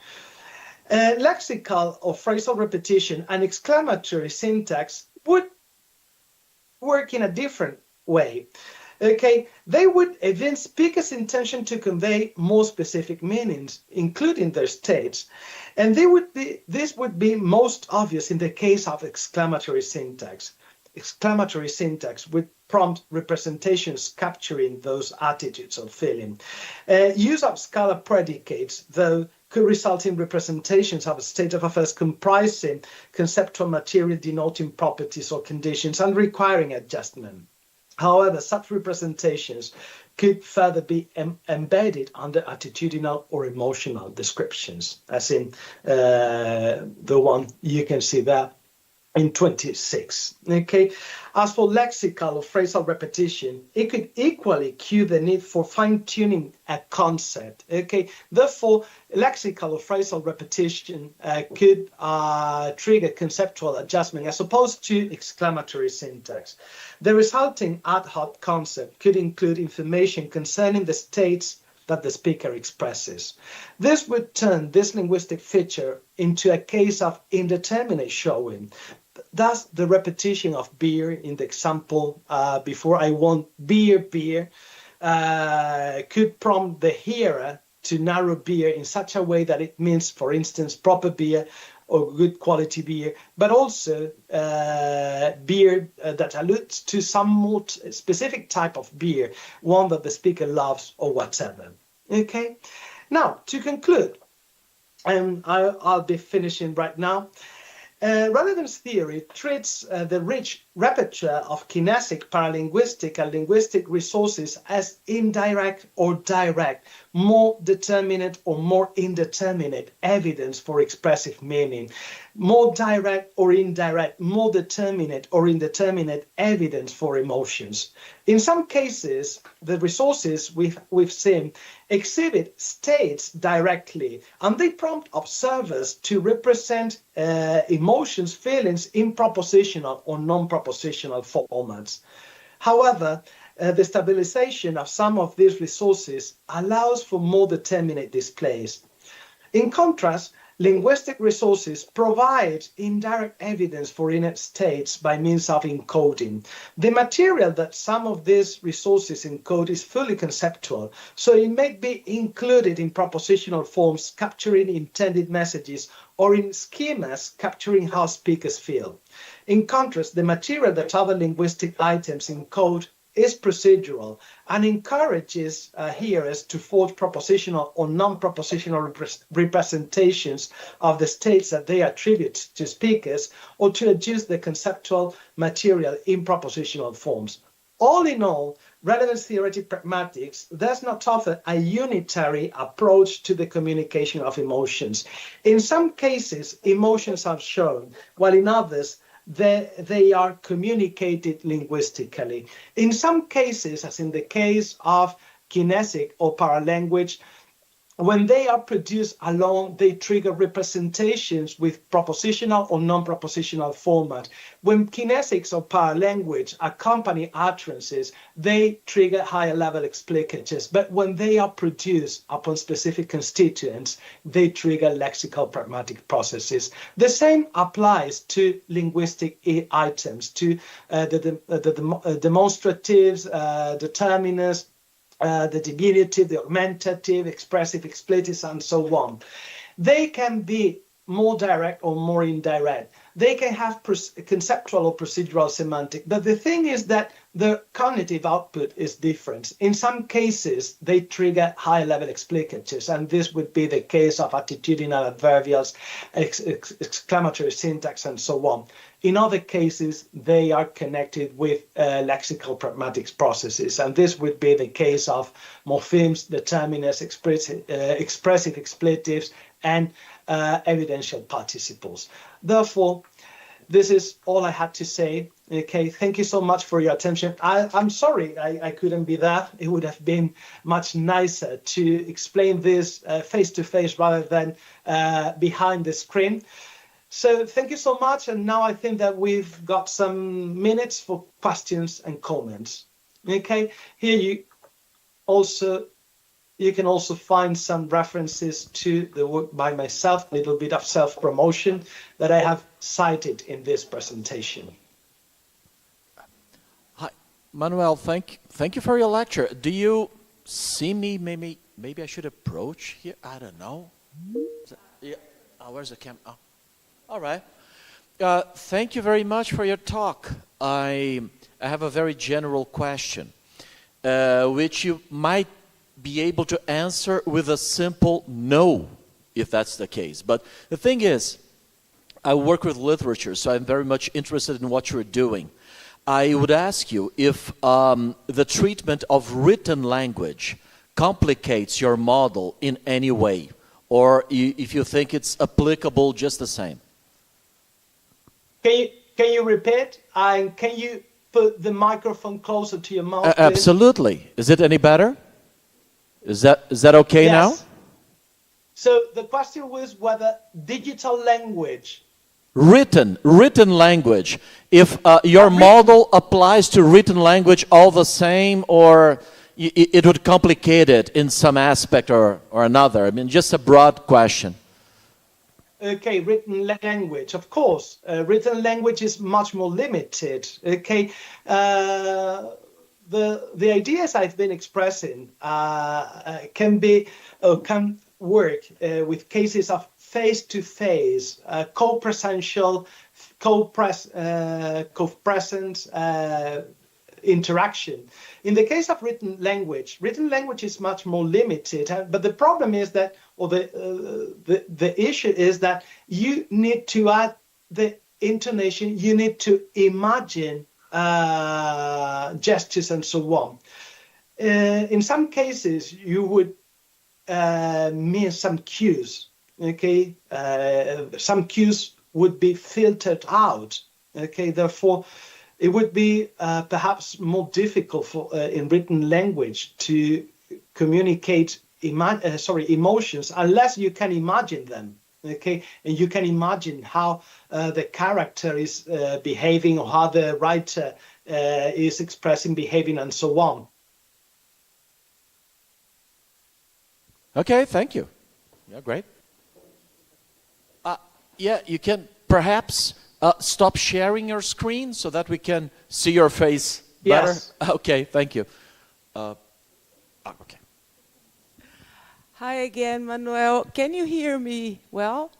Lexical or phrasal repetition and exclamatory syntax would work in a different way. Okay, they would evince speakers' intention to convey more specific meanings, including their states, and this would be most obvious in the case of exclamatory syntax. Exclamatory syntax would prompt representations capturing those attitudes or feeling. Use of scalar predicates, though, could result in representations of a state of affairs comprising conceptual material denoting properties or conditions and requiring adjustment. However, such representations could further be embedded under attitudinal or emotional descriptions, as in the one you can see there in 26. Okay. As for lexical or phrasal repetition, it could equally cue the need for fine-tuning a concept. Okay. Therefore, lexical or phrasal repetition could trigger conceptual adjustment as opposed to exclamatory syntax. The resulting ad hoc concept could include information concerning the states that the speaker expresses. This would turn this linguistic feature into a case of indeterminate showing. Thus, the repetition of beer in the example before, I want beer, could prompt the hearer to narrow beer in such a way that it means, for instance, proper beer or good quality beer, but also beer that alludes to some more specific type of beer, one that the speaker loves or whatever. Okay. Now, to conclude, and I'll be finishing right now. Relevance theory treats the rich repertoire of kinesic, paralinguistic, and linguistic resources as indirect or direct, more determinate or more indeterminate evidence for expressive meaning, more direct or indirect, more determinate or indeterminate evidence for emotions. In some cases, the resources we've seen exhibit states directly, and they prompt observers to represent emotions, feelings in propositional or non-propositional formats. However, the stabilization of some of these resources allows for more determinate displays. In contrast, linguistic resources provide indirect evidence for inner states by means of encoding. The material that some of these resources encode is fully conceptual, so it may be included in propositional forms capturing intended messages or in schemas capturing how speakers feel. In contrast, the material that other linguistic items encode is procedural and encourages hearers to forge propositional or non-propositional representations of the states that they attribute to speakers, or to adjust the conceptual material in propositional forms. All in all, relevance theoretic pragmatics does not offer a unitary approach to the communication of emotions. In some cases, emotions are shown, while in others, they are communicated linguistically. In some cases, as in the case of kinesics or paralanguage, when they are produced alone, they trigger representations with propositional or non-propositional format. When kinesics or paralanguage accompany utterances, they trigger higher level explicatives. But when they are produced upon specific constituents, they trigger lexical pragmatic processes. The same applies to linguistic items, to the demonstratives, determiners, the diminutive, the augmentative, expressive expletives, and so on. They can be more direct or more indirect. They can have conceptual or procedural semantic, but the thing is that the cognitive output is different. In some cases, they trigger high-level explicatives, and this would be the case of attitudinal adverbials, exclamatory syntax, and so on. In other cases, they are connected with lexical pragmatics processes, and this would be the case of morphemes, determiners, expressive expletives, and evidential participles. Therefore, this is all I had to say. Okay, thank you so much for your attention. I'm sorry I couldn't be there. It would have been much nicer to explain this face-to-face rather than behind the screen. So thank you so much. And now I think that we've got some minutes for questions and comments. Okay, here you can also find some references to the work by myself, a little bit of self-promotion that I have cited in this presentation. Hi, Manuel, thank you for your lecture. Do you see me? Maybe I should approach here. I don't know. Yeah. Oh, where's the camera? Oh. All right. Thank you very much for your talk. I have a very general question, which you might be able to answer with a simple no, if that's the case. But the thing is, I work with literature, so I'm very much interested in what you're doing. I would ask you if the treatment of written language complicates your model in any way, or if you think it's applicable just the same. Can you repeat? And can you put the microphone closer to your mouth? Absolutely. Is it any better? Is that okay yes. now? So the question was whether digital language, written language, if your model applies to written language all the same, or it would complicate it in some aspect or another. I mean, just a broad question. Okay, written language, of course. Written language is much more limited. Okay, the ideas I've been expressing can work with cases of face-to-face, co-presential, co-present interaction. In the case of written language is much more limited. But the problem is that, or the issue is that you need to add the intonation. You need to imagine gestures and so on. In some cases, you would miss some cues. Okay, some cues would be filtered out. Okay, therefore, it would be perhaps more difficult in written language to communicate emotions unless you can imagine them. Okay, and you can imagine how the character is behaving, or how the writer is expressing, behaving, and so on. Okay, thank you. Yeah, great. Yeah, you can perhaps stop sharing your screen so that we can see your face better. Yes. Okay, thank you. Okay. Hi again, Manuel. Can you hear me well?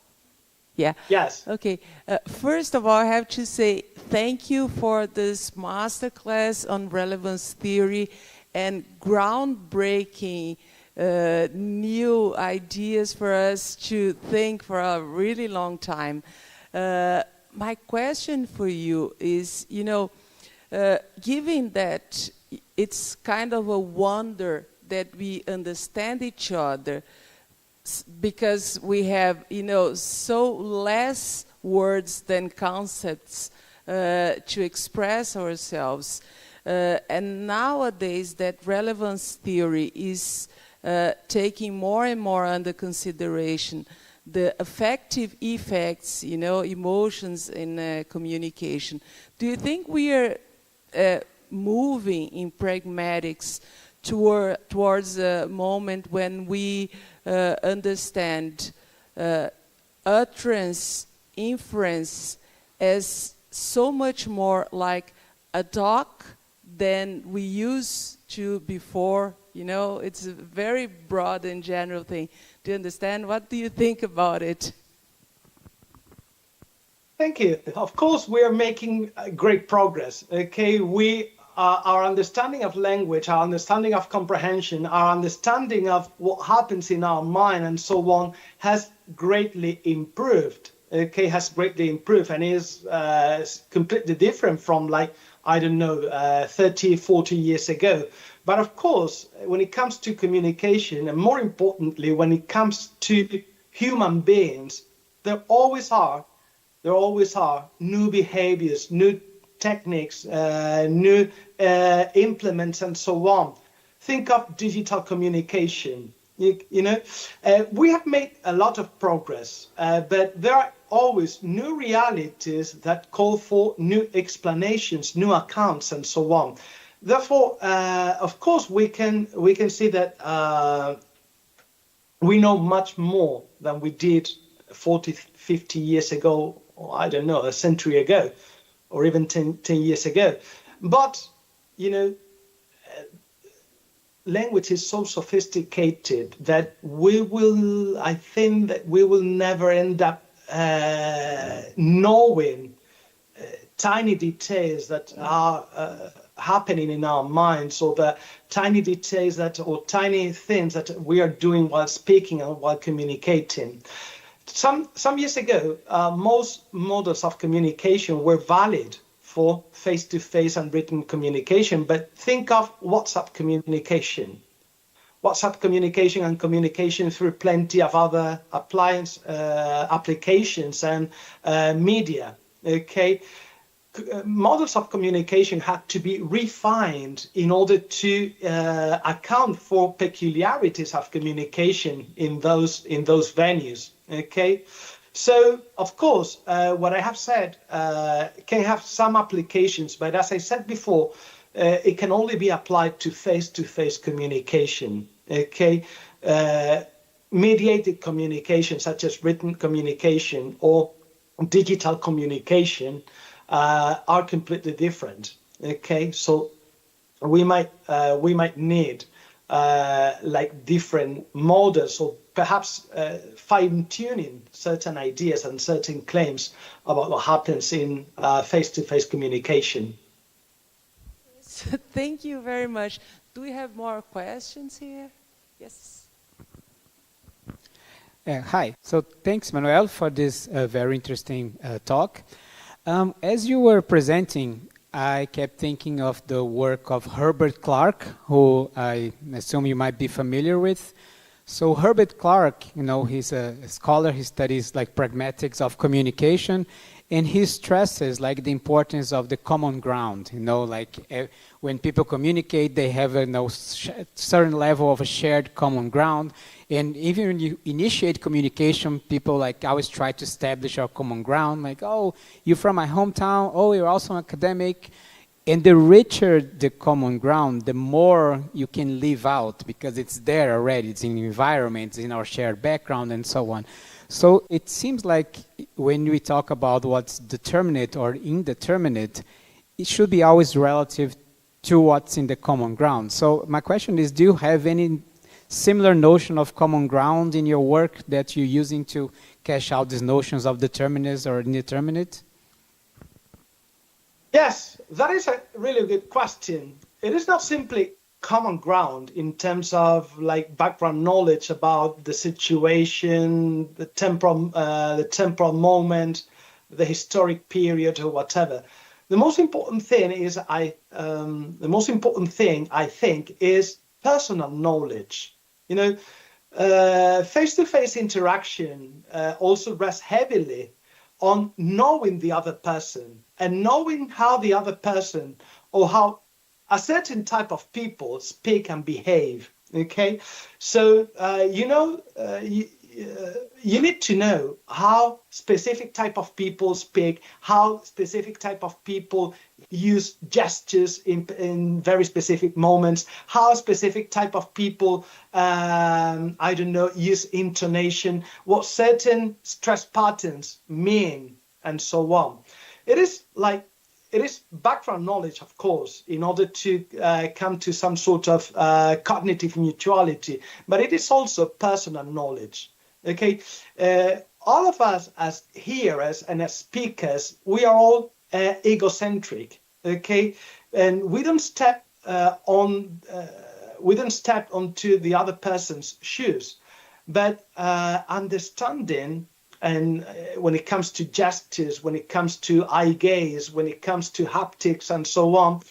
Yeah. Yes. Okay. First of all, I have to say thank you for this masterclass on relevance theory and groundbreaking new ideas for us to think for a really long time. My question for you is, you know, given that it's kind of a wonder that we understand each other because we have, you know, so less words than concepts to express ourselves. And nowadays that relevance theory is taking more and more under consideration the affective effects, you know, emotions in communication. Do you think we are moving in pragmatics towards a moment when we understand utterance, inference as so much more like a doc than we used to before? You know, it's a very broad and general thing. Do you understand? What do you think about it? Thank you. Of course, we are making great progress. Okay, our understanding of language, our understanding of comprehension, our understanding of what happens in our mind and so on has greatly improved. Okay, has greatly improved and is completely different from, like, I don't know, 30, 40 years ago. But of course, when it comes to communication, and more importantly, when it comes to human beings, there always are new behaviors, new techniques, new implements, and so on. Think of digital communication. You know, we have made a lot of progress, but there are always new realities that call for new explanations, new accounts, and so on. Therefore, of course, we can see that we know much more than we did 40, 50 years ago, or I don't know, a century ago, or even 10 years ago. But, you know, language is so sophisticated that I think that we will never end up knowing tiny details that are happening in our minds, or the tiny details or tiny things that we are doing while speaking and while communicating. Some years ago, most models of communication were valid for face-to-face and written communication, but think of WhatsApp communication. WhatsApp communication and communication through plenty of other applications and media. Okay, models of communication had to be refined in order to account for peculiarities of communication in those venues. Okay, so of course, what I have said can have some applications, but as I said before, it can only be applied to face-to-face communication. Okay, mediated communication, such as written communication or digital communication, are completely different. Okay, so we might need like different models, or perhaps fine-tuning certain ideas and certain claims about what happens in face-to-face communication. Thank you very much. Do we have more questions here? Yes. Hi. So thanks, Manuel, for this very interesting talk. As you were presenting, I kept thinking of the work of Herbert Clark, who I assume you might be familiar with. So Herbert Clark, you know, he's a scholar. He studies like pragmatics of communication, and he stresses like the importance of the common ground. You know, like when people communicate, they have a certain level of a shared common ground. And even when you initiate communication, people like always try to establish our common ground. Like, oh, you're from my hometown. Oh, you're also an academic. And the richer the common ground, the more you can live out, because it's there already. It's in the environment, it's in our shared background, and so on. So it seems like when we talk about what's determinate or indeterminate, it should be always relative to what's in the common ground. So my question is, do you have any similar notion of common ground in your work that you're using to cash out these notions of determinate or indeterminate? Yes, that is a really good question. It is not simply common ground in terms of like background knowledge about the situation, the temporal moment, the historic period, or whatever. The most important thing I think is personal knowledge. You know, face-to-face interaction also rests heavily on knowing the other person and knowing how the other person or how a certain type of people speak and behave. Okay, so you need to know how specific type of people speak, how specific type of people use gestures in very specific moments, how specific type of people, use intonation, what certain stress patterns mean, and so on. It is background knowledge, of course, in order to come to some sort of cognitive mutuality, but it is also personal knowledge. Okay, all of us as hearers and as speakers, we are all egocentric. Okay, and we don't step onto the other person's shoes, but understanding. And when it comes to gestures, when it comes to eye gaze, when it comes to haptics and so on,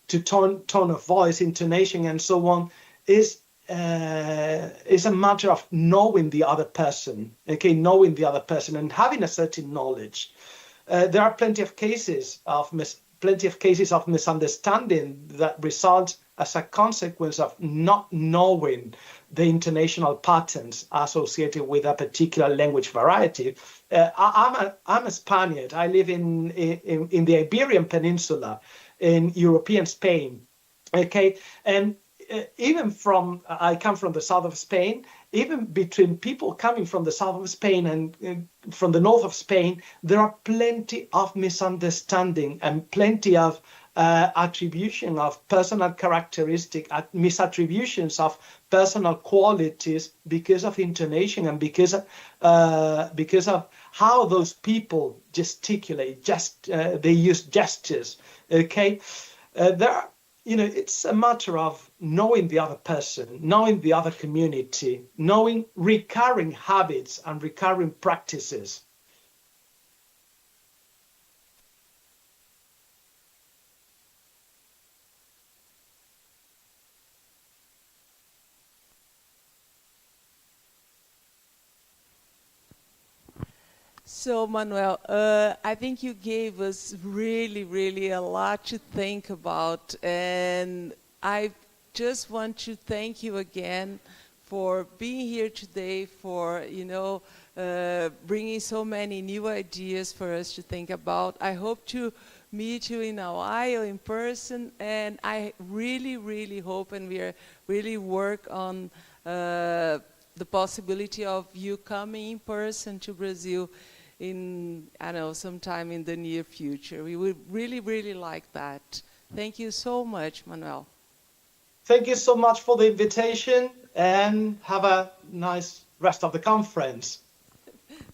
to tone of voice, intonation and so on, is a matter of knowing the other person. Okay, knowing the other person and having a certain knowledge. There are plenty of cases of misunderstanding that result as a consequence of not knowing the intonational patterns associated with a particular language variety. I'm a Spaniard. I live in the Iberian Peninsula, in European Spain. Okay, and I come from the south of Spain. Even between people coming from the south of Spain and from the north of Spain, there are plenty of misunderstanding and plenty of attribution of personal characteristic, misattributions of personal qualities because of intonation and because of how those people gesticulate. They use gestures. Okay, it's a matter of knowing the other person, knowing the other community, knowing recurring habits and recurring practices. So, Manuel, I think you gave us really, really a lot to think about, and I just want to thank you again for being here today, for bringing so many new ideas for us to think about. I hope to meet you in Ohio in person, and I really, really hope, and we are really work on the possibility of you coming in person to Brazil sometime in the near future. We would really, really like that. Thank you so much, Manuel. Thank you so much for the invitation, and have a nice rest of the conference.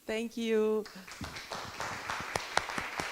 Thank you.